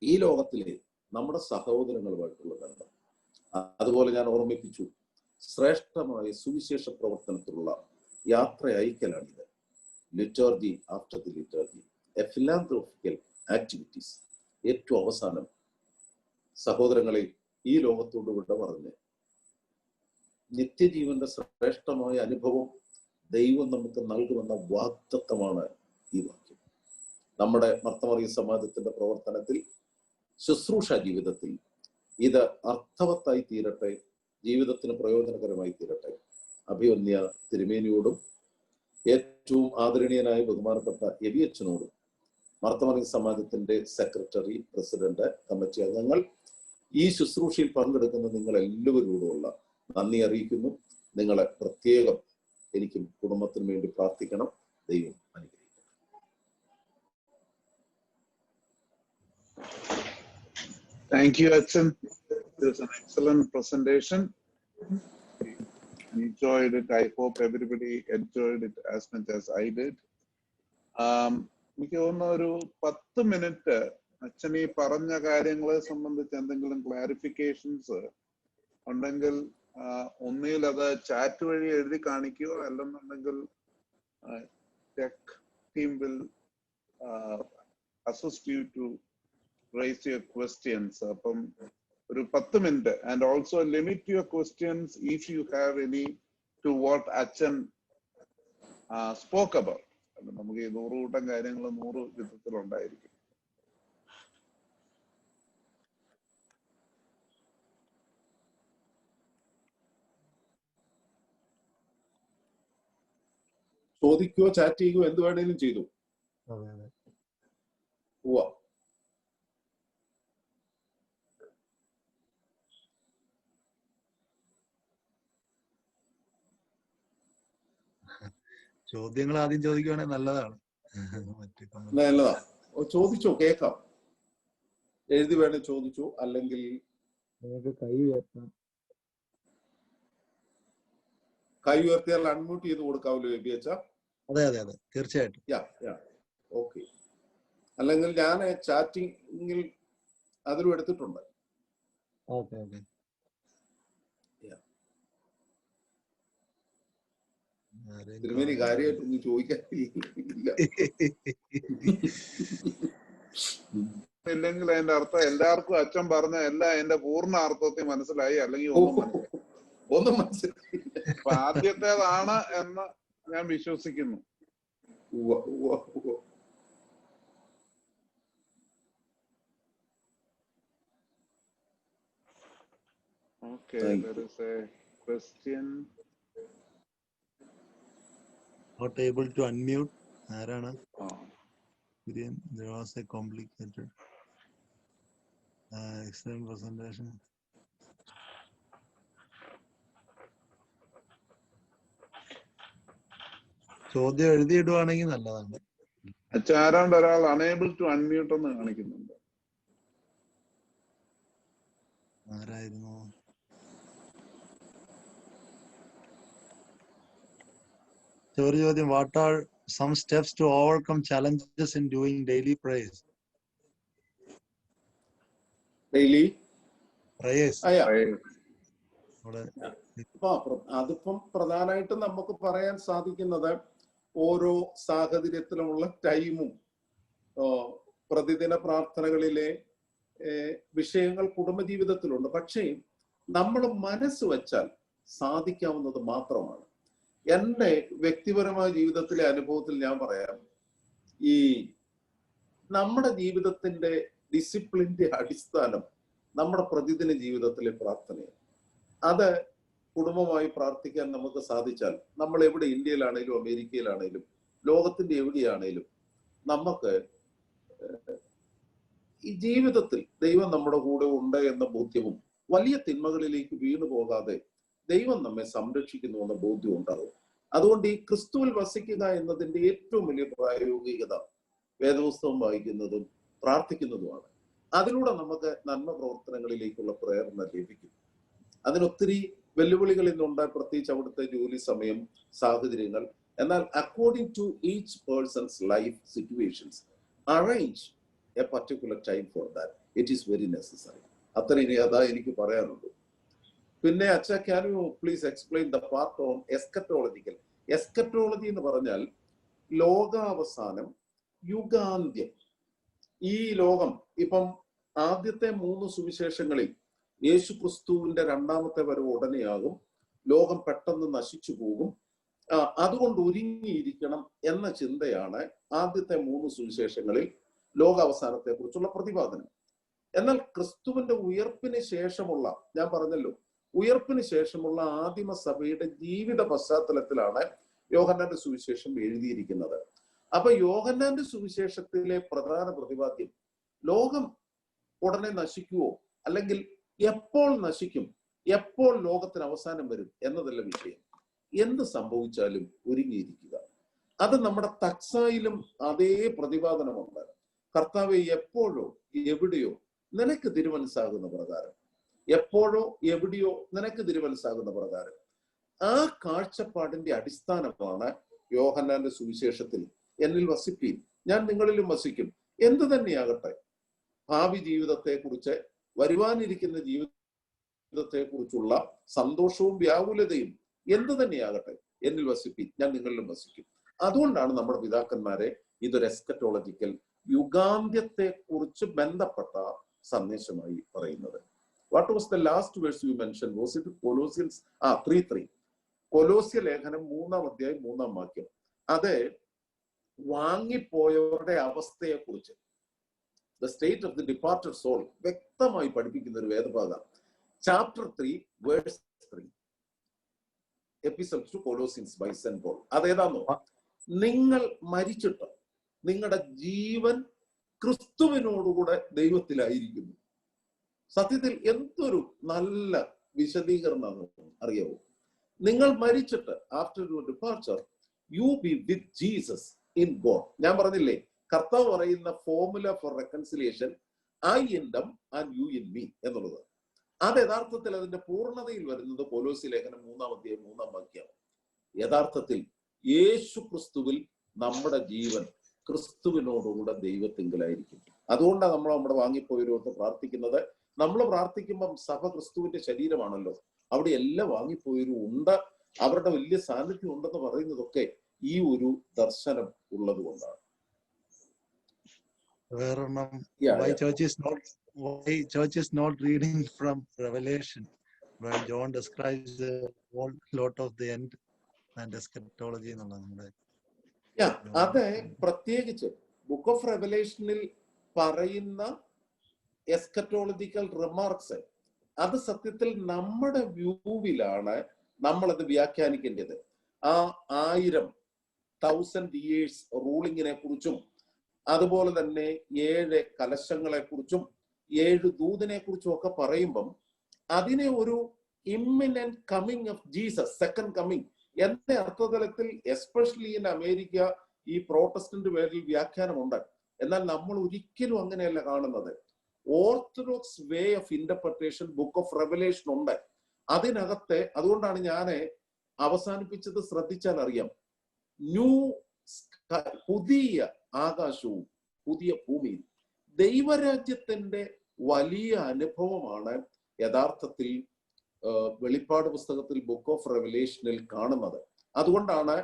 ഈ ലോകത്തിലെ നമ്മുടെ സഹോദരങ്ങളുമായിട്ടുള്ള ബന്ധം. അതുപോലെ ഞാൻ ഓർമ്മിപ്പിച്ചു, ശ്രേഷ്ഠമായ സുവിശേഷ പ്രവർത്തനത്തിലുള്ള യാത്ര അയക്കലാണിത്. Liturgy after the liturgy, a philanthropical activities. ഏറ്റവും അവസാനം സഹോദരങ്ങളെ, ഈ ലോകത്തോട് വിട പറഞ്ഞ് നിത്യജീവന്റെ ശ്രേഷ്ഠമായ അനുഭവം ദൈവം നമുക്ക് നൽകുമെന്ന വാഗ്ദത്തമാണ് ഈ വാക്യം. നമ്മുടെ മർത്തമറിയ സമാജത്തിന്റെ പ്രവർത്തനത്തിൽ, ശുശ്രൂഷ ജീവിതത്തിൽ ഇത് അർത്ഥവത്തായി തീരട്ടെ, ജീവിതത്തിന് പ്രയോജനകരമായി തീരട്ടെ. അഭിവന്യ തിരുമേനിയോടും ഏറ്റവും ആദരണീയനായ ബഹുമാനപ്പെട്ട എബിയച്ചനോടും മർത്തമറിയ സമാജത്തിന്റെ സെക്രട്ടറി, പ്രസിഡന്റ്, കമ്മിറ്റി അംഗങ്ങൾ, ഈ ശുശ്രൂഷയിൽ പങ്കെടുക്കുന്ന നിങ്ങൾ എല്ലാവരോടുമുള്ള നന്ദി അറിയിക്കുന്നു. നിങ്ങളെ പ്രത്യേകം എനിക്കും കുടുംബത്തിനു വേണ്ടി പ്രാർത്ഥിക്കണം. ദൈവം അനുഗ്രഹിക്കട്ടെ. Thank you, Achan. It was an excellent presentation. Enjoyed it. I hope everybody enjoyed it as much as I did. എനിക്ക് തോന്നുന്ന ഒരു 10 മിനിറ്റ് അച്ഛൻ ഈ പറഞ്ഞ കാര്യങ്ങളെ സംബന്ധിച്ച് എന്തെങ്കിലും ക്ലാരിഫിക്കേഷൻസ് ഉണ്ടെങ്കിൽ ഒന്നുകിൽ അത് ചാറ്റ് വഴി എഴുതി കാണിക്കുകയോ, അല്ലെന്നുണ്ടെങ്കിൽ tech team will assist you to raise your questions. അപ്പം ഒരു 10 minute, and also limit your questions if you have any to what Achan spoke about. നമുക്ക് ഈ 100 കൂട്ടം കാര്യങ്ങൾ 100 വിധത്തിലുണ്ടായിരിക്കും. ചോദിക്കുകയോ ചാറ്റ് ചെയ്യുകയോ എന്ത് വേണേലും ചെയ്തു. ഉവ്വ. ചോദ്യങ്ങൾ ആദ്യം ചോദിക്കുവാണെങ്കിൽ നല്ലതാണ്. നല്ലതാ, ചോദിച്ചോ, കേക്കാം. എഴുതി വേണേ ചോദിച്ചു, അല്ലെങ്കിൽ കൈ ഉയർത്തിയാൽ അൺമ്യൂട്ട് ചെയ്ത് കൊടുക്കാവല്ലോ എബിയച്ച? അതെ അതെ അതെ, തീർച്ചയായിട്ടും. ഓക്കെ. അല്ലെങ്കിൽ ഞാൻ ചാറ്റിങ്ങിൽ അതിലും എടുത്തിട്ടുണ്ട്. Okay okay. തിരുമേനി കാര്യമായിട്ടൊന്നും ചോദിക്കാനില്ല. ഇല്ലെങ്കിൽ അതിന്റെ അർത്ഥം എല്ലാവർക്കും അച്ഛൻ പറഞ്ഞ എല്ലാം അതിന്റെ പൂർണ്ണ അർത്ഥത്തിൽ മനസ്സിലായി, അല്ലെങ്കിൽ ഒന്നും മനസ്സിലായി. അപ്പൊ ആദ്യത്തേതാണ് എന്ന് ഞാൻ വിശ്വസിക്കുന്നു. Okay, there is a question. Not able to unmute. ആരാണ്? There was a complicated excellent presentation. ചോദ്യം എഴുതിയിടുവാണെങ്കിൽ നല്ലതാണ്. ആരാണ്ട് ഒരാൾ അണേബിൾ ടു അൺമ്യൂട്ട് എന്ന് കാണിക്കുന്നുണ്ട്. ആരായിരുന്നു? ചോദ്യം, what are some steps to overcome challenges in doing daily prayers? Daily prayers. അതിപ്പം പ്രധാനമായിട്ടും നമുക്ക് പറയാൻ സാധിക്കുന്നത് ഓരോ സാഹചര്യത്തിലുമുള്ള ടൈമും പ്രതിദിന പ്രാർത്ഥനകളിലെ വിഷയങ്ങൾ കുടുംബജീവിതത്തിലുണ്ട്. പക്ഷേ നമ്മൾ മനസ്സ് വച്ചാൽ സാധിക്കാവുന്നത് മാത്രമാണ്. എൻ്റെ വ്യക്തിപരമായ ജീവിതത്തിലെ അനുഭവത്തിൽ ഞാൻ പറയാം, ഈ നമ്മുടെ ജീവിതത്തിന്റെ ഡിസിപ്ലിന്റെ അടിസ്ഥാനം നമ്മുടെ പ്രതിദിന ജീവിതത്തിലെ പ്രാർത്ഥനയാണ്. അത് കുടുംബമായി പ്രാർത്ഥിക്കാൻ നമുക്ക് സാധിച്ചാൽ, നമ്മൾ എവിടെ, ഇന്ത്യയിലാണേലും അമേരിക്കയിലാണേലും ലോകത്തിന്റെ എവിടെയാണേലും, നമുക്ക് ഈ ജീവിതത്തിൽ ദൈവം നമ്മുടെ കൂടെ ഉണ്ട് എന്ന ബോധ്യവും വലിയ തിന്മകളിലേക്ക് വീണു പോകാതെ ദൈവം നമ്മെ സംരക്ഷിക്കുന്നു എന്ന ബോധ്യം ഉണ്ടാകും. അതുകൊണ്ട് ഈ ക്രിസ്തുവിൽ വസിക്കുക എന്നതിന്റെ ഏറ്റവും വലിയ പ്രായോഗികത വേദപുസ്തകം വായിക്കുന്നതും പ്രാർത്ഥിക്കുന്നതുമാണ്. അതിലൂടെ നമുക്ക് നന്മ പ്രവർത്തനങ്ങളിലേക്കുള്ള പ്രേരണ ലഭിക്കും. അതിനൊത്തിരി വെല്ലുവിളികൾ ഇന്നുണ്ട്, പ്രത്യേകിച്ച് അവിടുത്തെ ജോലി സമയം, സാഹചര്യങ്ങൾ. എന്നാൽ according to each person's life situations arrange a particular time for that. It is very necessary. അത്രയും അതാ എനിക്ക് പറയാനുള്ളൂ. പിന്നെ അച്ഛാ, can you please explain the part on eschatological? Eschatology എന്ന് പറഞ്ഞാൽ ലോകാവസാനം, യുഗാന്ത്യം. ഈ ലോകം ഇപ്പം ആദ്യത്തെ 3 സുവിശേഷങ്ങളിൽ യേശു ക്രിസ്തുവിന്റെ രണ്ടാമത്തെ വരവ് ഉടനെയാകും, ലോകം പെട്ടെന്ന് നശിച്ചു പോകും, അതുകൊണ്ട് ഒരുങ്ങിയിരിക്കണം എന്ന ചിന്തയാണ് ആദ്യത്തെ 3 സുവിശേഷങ്ങളിൽ ലോകാവസാനത്തെ കുറിച്ചുള്ള പ്രതിപാദനം. എന്നാൽ ക്രിസ്തുവിന്റെ ഉയർപ്പിന് ശേഷമുള്ള, ഞാൻ പറഞ്ഞല്ലോ, ഉയർപ്പിന് ശേഷമുള്ള ആദിമ സഭയുടെ ജീവിത പശ്ചാത്തലത്തിലാണ് യോഹന്നാന്റെ സുവിശേഷം എഴുതിയിരിക്കുന്നത്. അപ്പൊ യോഹന്നാന്റെ സുവിശേഷത്തിലെ പ്രധാന പ്രതിപാദ്യം ലോകം ഉടനെ നശിക്കുവോ, അല്ലെങ്കിൽ എപ്പോൾ നശിക്കും, എപ്പോൾ ലോകത്തിന് അവസാനം വരും എന്നതല്ല വിഷയം. എന്ത് സംഭവിച്ചാലും ഒരുങ്ങിയിരിക്കുക. അത് നമ്മുടെ തക്സായിലും അതേ പ്രതിപാദനമുണ്ട്. കർത്താവെ, എപ്പോഴോ എവിടെയോ നിനക്ക് തിരുമനസ്സാകുന്ന പ്രകാരം, എപ്പോഴോ എവിടെയോ നിനക്ക് തിരുമനസ്സാകുന്ന പ്രകാരം. ആ കാഴ്ചപ്പാടിന്റെ അടിസ്ഥാനമാണ് യോഹന്നാന്റെ സുവിശേഷത്തിൽ എന്നിൽ വസിപ്പീൻ, ഞാൻ നിങ്ങളിലും വസിക്കും. എന്തു തന്നെയാകട്ടെ, ഭാവി ജീവിതത്തെ കുറിച്ച്, വരുവാനിരിക്കുന്ന ജീവിതത്തെ കുറിച്ചുള്ള സന്തോഷവും വ്യാകുലതയും എന്തു തന്നെയാകട്ടെ, എന്നിൽ വസിപ്പീൻ, ഞാൻ നിങ്ങളിലും വസിക്കും. അതുകൊണ്ടാണ് നമ്മുടെ പിതാക്കന്മാരെ ഇതൊരു എസ്കറ്റോളജിക്കൽ, യുഗാന്ത്യത്തെ കുറിച്ച് ബന്ധപ്പെട്ട സന്ദേശമായി പറയുന്നത്. What was the last verse you mentioned? Was it Colossians 3:3? കൊലോസ്യ ലേഖനം 3-ാം അധ്യായം 3-ാം വാക്യം. അത് വാങ്ങിപ്പോയവരുടെ അവസ്ഥയെ കുറിച്ച്, the state of the departed soul, വ്യക്തമായി പഠിപ്പിക്കുന്ന ഒരു വേദഭാഗം. Chapter 3 verse 3, episode to Colossians by saint Paul. അതേതാന്നോ? നിങ്ങൾ മരിച്ചിട്ട് നിങ്ങളുടെ ജീവൻ ക്രിസ്തുവിനോടുകൂടെ ദൈവത്തിലായിരിക്കുന്നു. സത്യത്തിൽ എന്തൊരു നല്ല വിശദീകരണം അറിയാവോ? നിങ്ങൾ മരിച്ചിട്ട് after your departure you be with Jesus in God. ഞാൻ പറഞ്ഞില്ലേ, കർത്താവ് പറയുന്ന formula for reconciliation I in them and you in me എന്നുള്ളത്. അത് യഥാർത്ഥത്തിൽ അതിന്റെ പൂർണ്ണതയിൽ വരുന്നത് കൊലോസ്യ ലേഖനം 3-ാം വാക്യം. യഥാർത്ഥത്തിൽ യേശു ക്രിസ്തുവിൽ നമ്മുടെ ജീവൻ ക്രിസ്തുവിനോടുകൂടെ ദൈവത്തിങ്കലായിരിക്കും. അതുകൊണ്ടാണ് നമ്മൾ നമ്മുടെ വാങ്ങിപ്പോയവരോട് പ്രാർത്ഥിക്കുന്നത്. നമ്മൾ പ്രാർത്ഥിക്കുമ്പം സഭ ക്രിസ്തുവിന്റെ ശരീരമാണല്ലോ, അവിടെ എല്ലാം വാങ്ങിപ്പോയവരും ഉണ്ട്, അവരുടെ വലിയ സാന്നിധ്യം ഉണ്ടെന്ന് പറയുന്നതൊക്കെ ഈ ഒരു ദർശനം ഉള്ളത് കൊണ്ടാണ്. Why church is not reading from Revelation, where John describes the whole lot of the end and eschatology എന്നുള്ളത്. അതെ, പ്രത്യേകിച്ച് ബുക്ക് ഓഫ് റെവലേഷനിൽ പറയുന്ന എസ്കറ്റോളജിക്കൽ റിമാർക്സ്, അത് സത്യത്തിൽ നമ്മുടെ വ്യൂവിലാണ് നമ്മളത് വ്യാഖ്യാനിക്കേണ്ടത്. ആ 1000 years റൂളിങ്ങിനെ കുറിച്ചും അതുപോലെ തന്നെ 7 കലശങ്ങളെ കുറിച്ചും 7 ദൂതനെ കുറിച്ചും ഒക്കെ പറയുമ്പം അതിനെ ഒരു imminent coming of Jesus, second coming എന്ന അർത്ഥതലത്തിൽ എസ്പെഷ്യലി ഇൻ അമേരിക്ക ഈ പ്രോട്ടസ്റ്റന്റ് പേരിൽ വ്യാഖ്യാനമുണ്ട്. എന്നാൽ നമ്മൾ ഒരിക്കലും അങ്ങനെയല്ല കാണുന്നത്. Orthodox way of interpretation book of revelation ഉണ്ട് അതിനകത്തെ. അതുകൊണ്ടാണ് ഞാൻ അവസാനിപ്പിച്ചത്, ശ്രദ്ധിച്ചാൽ അറിയാം, പുതിയ ആകാശവും പുതിയ ഭൂമിയും ദൈവരാജ്യത്തിന്റെ വലിയ അനുഭവമാണ് യഥാർത്ഥത്തിൽ വെളിപ്പാട് പുസ്തകത്തിൽ ബുക്ക് ഓഫ് റെവലേഷനിൽ കാണുന്നത്. അതുകൊണ്ടാണ്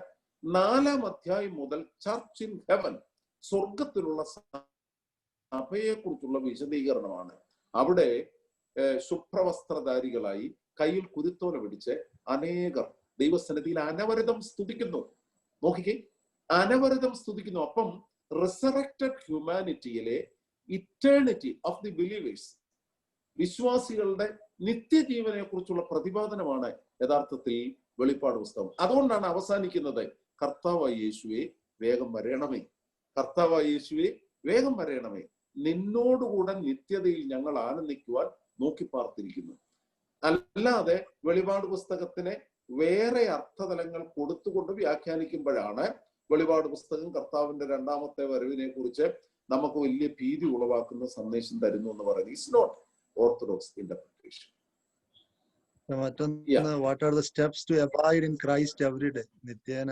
4-ാം അധ്യായം മുതൽ ചർച്ച് ഇൻ ഹെവൻ, സ്വർഗത്തിലുള്ള സഭയെ കുറിച്ചുള്ള വിശദീകരണമാണ്. അവിടെ ശുഭ്രവസ്ത്രധാരികളായി കയ്യിൽ കുരുത്തോല പിടിച്ച് അനേകർ ദൈവസന്നിധിയിൽ അനവരതം സ്തുതിക്കുന്നു. നോക്കിക്കേ, അനവരതം സ്തുതിക്കുന്നു. അപ്പം റിസറക്റ്റഡ് ഹ്യൂമാനിറ്റിയിലെ ഇറ്റേണിറ്റി ഓഫ് ദി ബിലീവേഴ്സ്, വിശ്വാസികളുടെ നിത്യജീവനെ കുറിച്ചുള്ള പ്രതിപാദനമാണ് യഥാർത്ഥത്തിൽ വെളിപ്പാട് പുസ്തകം. അതുകൊണ്ടാണ് അവസാനിക്കുന്നത്, കർത്താവായ യേശുവേ വേഗം വരണമേ, കർത്താവായ യേശുവേ വേഗം വരണമേ, നിന്നോടുകൂടെ നിത്യതയിൽ ഞങ്ങൾ ആനന്ദിക്കുവാൻ നോക്കി പാർത്തിരിക്കുന്നു. അല്ലാതെ വെളിപാട് പുസ്തകത്തിനെ വേറെ അർത്ഥതലങ്ങൾ കൊടുത്തുകൊണ്ട് വ്യാഖ്യാനിക്കുമ്പോഴാണ് വെളിപാട് പുസ്തകം കർത്താവിന്റെ 2ാമത്തെ വരവിനെ കുറിച്ച് നമുക്ക് വലിയ ഭീതി ഉളവാക്കുന്ന സന്ദേശം തരുന്നു എന്ന് പറയുന്നത്. It's not orthodox interpretation. മറ്റൊന്ന്, what are the steps to abide in Christ every day? നിത്യേന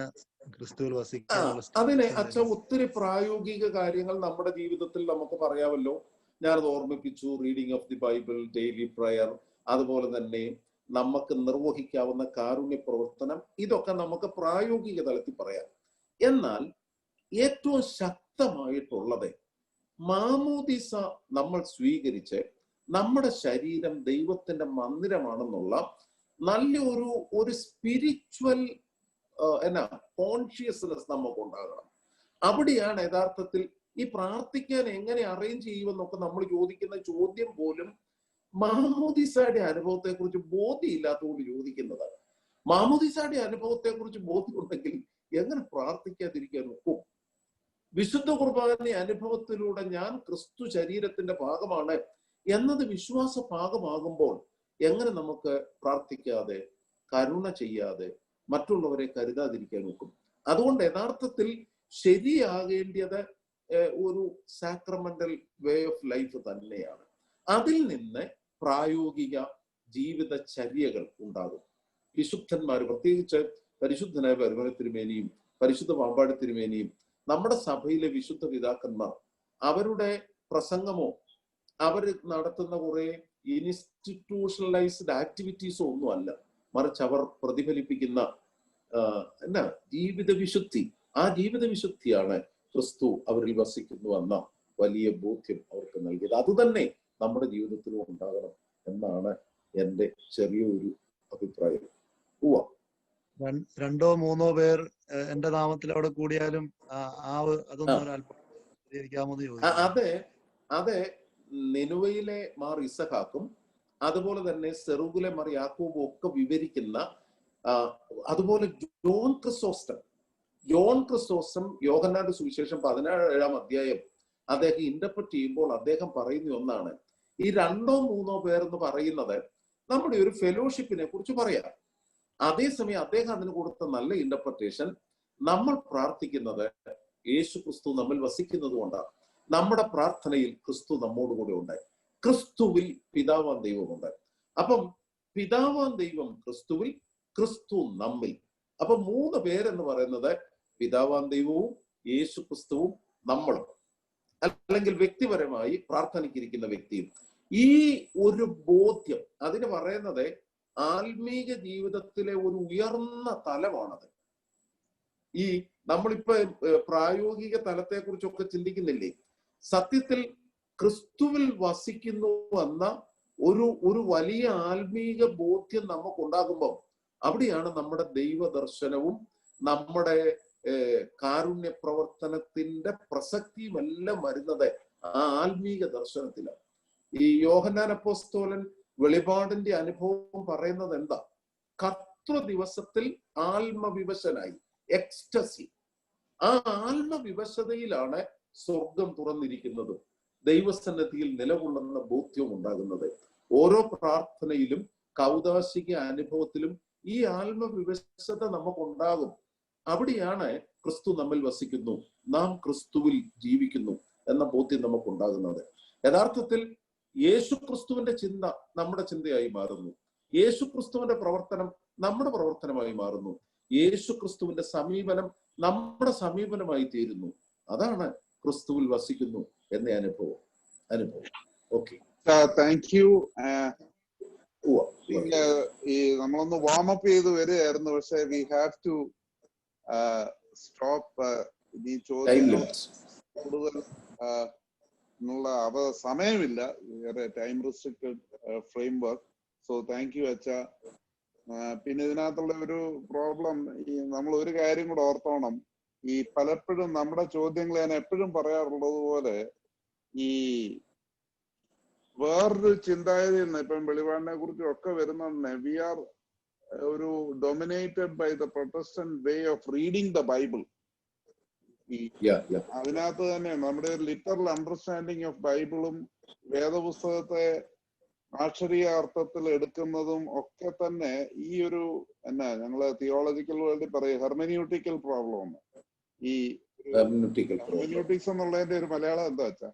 ക്രിസ്തുവിൽ വസിക്കാനുള്ള അതിനെ അച്ഛൻ ഒത്തിരി പ്രായോഗിക കാര്യങ്ങൾ നമ്മുടെ ജീവിതത്തിൽ നമുക്ക് പറയാമല്ലോ. ഞാനത് ഓർമ്മിപ്പിച്ചു. Reading of the Bible, daily prayer, അതുപോലെ തന്നെ നമുക്ക് നിർവഹിക്കാവുന്ന കാരുണ്യ പ്രവർത്തനം, ഇതൊക്കെ നമുക്ക് പ്രായോഗിക തലത്തിൽ പറയാം. എന്നാൽ ഏറ്റവും ശക്തമായിട്ടുള്ളത് മാമോദിസ നമ്മൾ സ്വീകരിച്ച് നമ്മുടെ ശരീരം ദൈവത്തിന്റെ മന്ദിരമാണെന്നുള്ള നല്ല ഒരു സ്പിരിച്വൽ കോൺഷ്യസ്നെസ് നമുക്ക് ഉണ്ടാകണം. അവിടെയാണ് യഥാർത്ഥത്തിൽ ഈ പ്രാർത്ഥിക്കാൻ എങ്ങനെ അറേഞ്ച് ചെയ്യുമെന്നൊക്കെ നമ്മൾ ചോദിക്കുന്ന ചോദ്യം പോലും മാമോദിസയുടെ അനുഭവത്തെ കുറിച്ച് ബോധ്യമില്ലാത്തതുകൊണ്ട് ചോദിക്കുന്നതാണ്. മാമോദിസയുടെ അനുഭവത്തെ കുറിച്ച് ബോധ്യമുണ്ടെങ്കിൽ എങ്ങനെ പ്രാർത്ഥിക്കാതിരിക്കാൻ ഒക്കും? വിശുദ്ധ കുർബാന അനുഭവത്തിലൂടെ ഞാൻ ക്രിസ്തു ശരീരത്തിന്റെ ഭാഗമാണ് എന്നത് വിശ്വാസ ഭാഗമാകുമ്പോൾ എങ്ങനെ നമുക്ക് പ്രാർത്ഥിക്കാതെ, കരുണ ചെയ്യാതെ, മറ്റുള്ളവരെ കരുതാതിരിക്കാൻ നോക്കും? അതുകൊണ്ട് യഥാർത്ഥത്തിൽ ശരിയാകേണ്ടത് ഒരു സാക്രമെന്റൽ വേ ഓഫ് ലൈഫ് തന്നെയാണ്. അതിൽ നിന്ന് പ്രായോഗിക ജീവിതചര്യകൾ ഉണ്ടാകും. വിശുദ്ധന്മാർ, പ്രത്യേകിച്ച് പരിശുദ്ധനായ പരമന തിരുമേനിയും പരിശുദ്ധ പാമ്പാടി തിരുമേനിയും നമ്മുടെ സഭയിലെ വിശുദ്ധ പിതാക്കന്മാർ, അവരുടെ പ്രസംഗമോ അവർ നടത്തുന്ന കുറെ ഇൻസ്റ്റിറ്റ്യൂഷണലൈസ്ഡ് ആക്ടിവിറ്റീസോ ഒന്നും അല്ല, മറിച്ച് അവർ പ്രതിഫലിപ്പിക്കുന്ന ജീവിത വിശുദ്ധി. ആ ജീവിത വിശുദ്ധിയാണ് ക്രിസ്തു അവരിൽ വസിക്കുന്നു എന്ന വലിയ ബോധ്യം അവർക്ക് നൽകിയത്. അതുതന്നെ നമ്മുടെ ജീവിതത്തിലും ഉണ്ടാകണം എന്നാണ് എൻ്റെ ചെറിയൊരു അഭിപ്രായം. രണ്ടോ മൂന്നോ പേർ എന്റെ നാമത്തിൽ അവിടെ കൂടിയാലും അതൊന്നും അല്പം അതെ. നിനുവയിലെ മാർ ഇസഹാക്കും അതുപോലെ തന്നെ സെറുഗിലെ മാർ യാക്കോബും ഒക്കെ വിവരിക്കുന്ന, അതുപോലെ ജോൺ ക്രിസോസ്റ്റം യോഹന്നാന്റെ സുവിശേഷം 17-ാം അധ്യായം അദ്ദേഹം ഇന്റർപ്രറ്റ് ചെയ്യുമ്പോൾ അദ്ദേഹം പറയുന്ന ഒന്നാണ്, ഈ 2-3 പേർ എന്ന് പറയുന്നത് നമ്മുടെ ഒരു ഫെലോഷിപ്പിനെ കുറിച്ച് പറയാം. അതേസമയം അദ്ദേഹം അതിന് കൊടുത്ത നല്ല ഇന്റർപ്രിട്ടേഷൻ, നമ്മൾ പ്രാർത്ഥിക്കുന്നത് യേശു ക്രിസ്തു നമ്മിൽ വസിക്കുന്നത് കൊണ്ടാണ്. നമ്മുടെ പ്രാർത്ഥനയിൽ ക്രിസ്തു നമ്മോടുകൂടെ ഉണ്ട്, ക്രിസ്തുവിൽ പിതാവാൻ ദൈവമുണ്ട്. അപ്പം പിതാവാൻ ദൈവം ക്രിസ്തുവിൽ, ക്രിസ്തു നമ്മിൽ. അപ്പൊ 3 പേരെന്ന് പറയുന്നത് പിതാവാൻ ദൈവവും യേശു ക്രിസ്തുവും നമ്മളും, അല്ലെങ്കിൽ വ്യക്തിപരമായി പ്രാർത്ഥനയ്ക്കിരിക്കുന്ന വ്യക്തിയും. ഈ ഒരു ബോധ്യം, അതിന് പറയുന്നത് ആത്മീക ജീവിതത്തിലെ ഒരു ഉയർന്ന തലമാണത്. ഈ നമ്മളിപ്പോ പ്രായോഗിക തലത്തെ കുറിച്ചൊക്കെ ചിന്തിക്കുന്നില്ലേ? സത്യത്തിൽ ക്രിസ്തുവിൽ വസിക്കുന്നു എന്ന ഒരു വലിയ ആത്മീക ബോധ്യം നമുക്കുണ്ടാകുമ്പോൾ അവിടെയാണ് നമ്മുടെ ദൈവദർശനവും നമ്മുടെ കാരുണ്യ പ്രവർത്തനത്തിന്റെ പ്രസക്തിയും എല്ലാം വരുന്നത് ആ ആത്മീക ദർശനത്തിലാണ്. ഈ യോഹന്നാൻ അപ്പോസ്തലൻ വെളിപാടിന്റെ അനുഭവം പറയുന്നത് എന്താ? കർത്തൃ ദിവസത്തിൽ ആത്മവിവശനായി, എക്സ്റ്റസി. ആ ആത്മവിവശതയിലാണ് സ്വർഗം തുറന്നിരിക്കുന്നത്, ദൈവസന്നിധിയിൽ നിലകൊള്ളുന്ന ബോധ്യവും ഉണ്ടാകുന്നത്. ഓരോ പ്രാർത്ഥനയിലും കൗദാശിക അനുഭവത്തിലും ഈ ആത്മവിവശത നമുക്കുണ്ടാകും. അവിടെയാണ് ക്രിസ്തു നമ്മിൽ വസിക്കുന്നു, നാം ക്രിസ്തുവിൽ ജീവിക്കുന്നു എന്ന ബോധ്യം നമുക്കുണ്ടാകുന്നത്. യഥാർത്ഥത്തിൽ യേശു ക്രിസ്തുവിന്റെ ചിന്ത നമ്മുടെ ചിന്തയായി മാറുന്നു, യേശു ക്രിസ്തുവിന്റെ പ്രവർത്തനം നമ്മുടെ പ്രവർത്തനമായി മാറുന്നു, യേശു ക്രിസ്തുവിന്റെ സമീപനം നമ്മുടെ സമീപനമായി തീരുന്നു. അതാണ് ക്രിസ്തുവിൽ വസിക്കുന്നു എന്ന അനുഭവം. Okay, thank you. ഈ നമ്മളൊന്ന് വാമപ്പ് ചെയ്ത് വരികയായിരുന്നു, പക്ഷെ വി ഹാവ് ടു സ്റ്റോപ്പ്. ഈ ചോദ്യങ്ങൾ കൂടുതൽ എന്നുള്ള സമയമില്ല, വേറെ time restricted frame work. So thank you അച്ഛ. പിന്നെ ഇതിനകത്തുള്ള ഒരു പ്രോബ്ലം, ഈ നമ്മൾ ഒരു കാര്യം കൂടെ ഓർത്തോണം. ഈ പലപ്പോഴും നമ്മുടെ ചോദ്യങ്ങൾ ഞാൻ എപ്പോഴും പറയാറുള്ളത് പോലെ ഈ വേറൊരു ചിന്താഗതിയിൽ നിന്ന്, ഇപ്പം വെളിപാടിനെ കുറിച്ചും ഒക്കെ വരുന്ന, വി ആർ ഒരു dominated by the Protestant way of reading the Bible. അതിനകത്ത് തന്നെ നമ്മുടെ ഒരു ലിറ്ററൽ അണ്ടർസ്റ്റാൻഡിങ് ഓഫ് ബൈബിളും വേദപുസ്തകത്തെ അക്ഷരീയ അർത്ഥത്തിൽ എടുക്കുന്നതും ഒക്കെ തന്നെ ഈ ഒരു ഞങ്ങള് തിയോളജിക്കൽ വേൾഡിൽ പറയും ഹെർമന്യൂട്ടിക്കൽ പ്രോബ്ലം ആണ്. ഈ ഹെർമന്യൂട്ടിക്സ് എന്നുള്ളതിന്റെ ഒരു മലയാളം എന്താ വെച്ചാ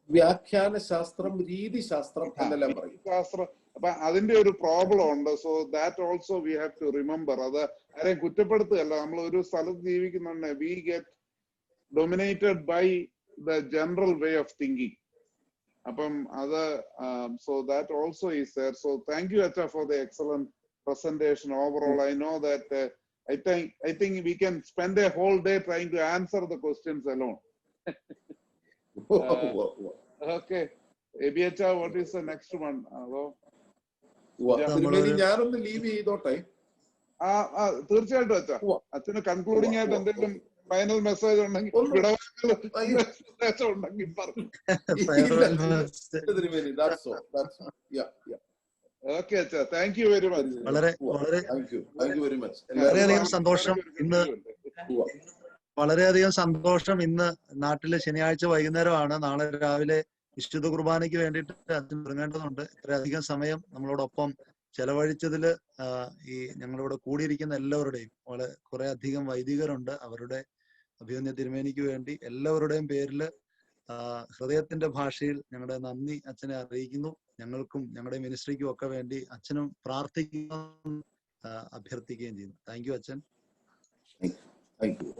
വ്യാഖ്യാന ശാസ്ത്രം, രീതിശാസ്ത്രം എന്നെല്ലാം പറയും. ശാസ്ത്രം. അപ്പൊ അതിന്റെ ഒരു പ്രോബ്ലം ഉണ്ട്. So that also we have to remember. അത് ആരെയും കുറ്റപ്പെടുത്തുകയല്ല, നമ്മൾ ഒരു സ്ഥലത്ത് ജീവിക്കുന്നുണ്ട്, we get dominated by the general way of thinking. അപ്പം അത് so that also is there. So thank you അച്ഛ for the excellent presentation overall. I know that I think we can spend a whole day trying to answer the questions alone. Okay, Ebiacha, what is the next one? ഞാനൊന്ന് leave ചെയ്തോട്ടെ. തീർച്ചയായിട്ടും അച്ഛാ. അച്ഛന് concluding ആയിട്ട് എന്തെങ്കിലും final message ഉണ്ടെങ്കിൽ പറഞ്ഞു. Okay അച്ഛാ, താങ്ക് യു വെരി മച്ച്. വളരെയധികം സന്തോഷം. വളരെയധികം സന്തോഷം. ഇന്ന് നാട്ടിലെ ശനിയാഴ്ച വൈകുന്നേരമാണ്. നാളെ രാവിലെ വിശുദ്ധ കുർബാനയ്ക്ക് വേണ്ടിയിട്ട് അച്ഛൻ ഇറങ്ങേണ്ടതുണ്ട്. ഇത്രയധികം സമയം നമ്മളോടൊപ്പം ചെലവഴിച്ചതിൽ ഈ ഞങ്ങളിവിടെ കൂടിയിരിക്കുന്ന എല്ലാവരുടെയും കുറെ അധികം വൈദികരുണ്ട്, അവരുടെ അഭിമന്യ തിരുമേനിക്ക് വേണ്ടി എല്ലാവരുടെയും പേരിൽ ഹൃദയത്തിന്റെ ഭാഷയിൽ ഞങ്ങളുടെ നന്ദി അച്ഛനെ അറിയിക്കുന്നു. ഞങ്ങൾക്കും ഞങ്ങളുടെ മിനിസ്ട്രിക്കും ഒക്കെ വേണ്ടി അച്ഛനും പ്രാർത്ഥിക്കുകയും അഭ്യർത്ഥിക്കുകയും ചെയ്യുന്നു. താങ്ക് യു അച്ഛൻ. Thank you.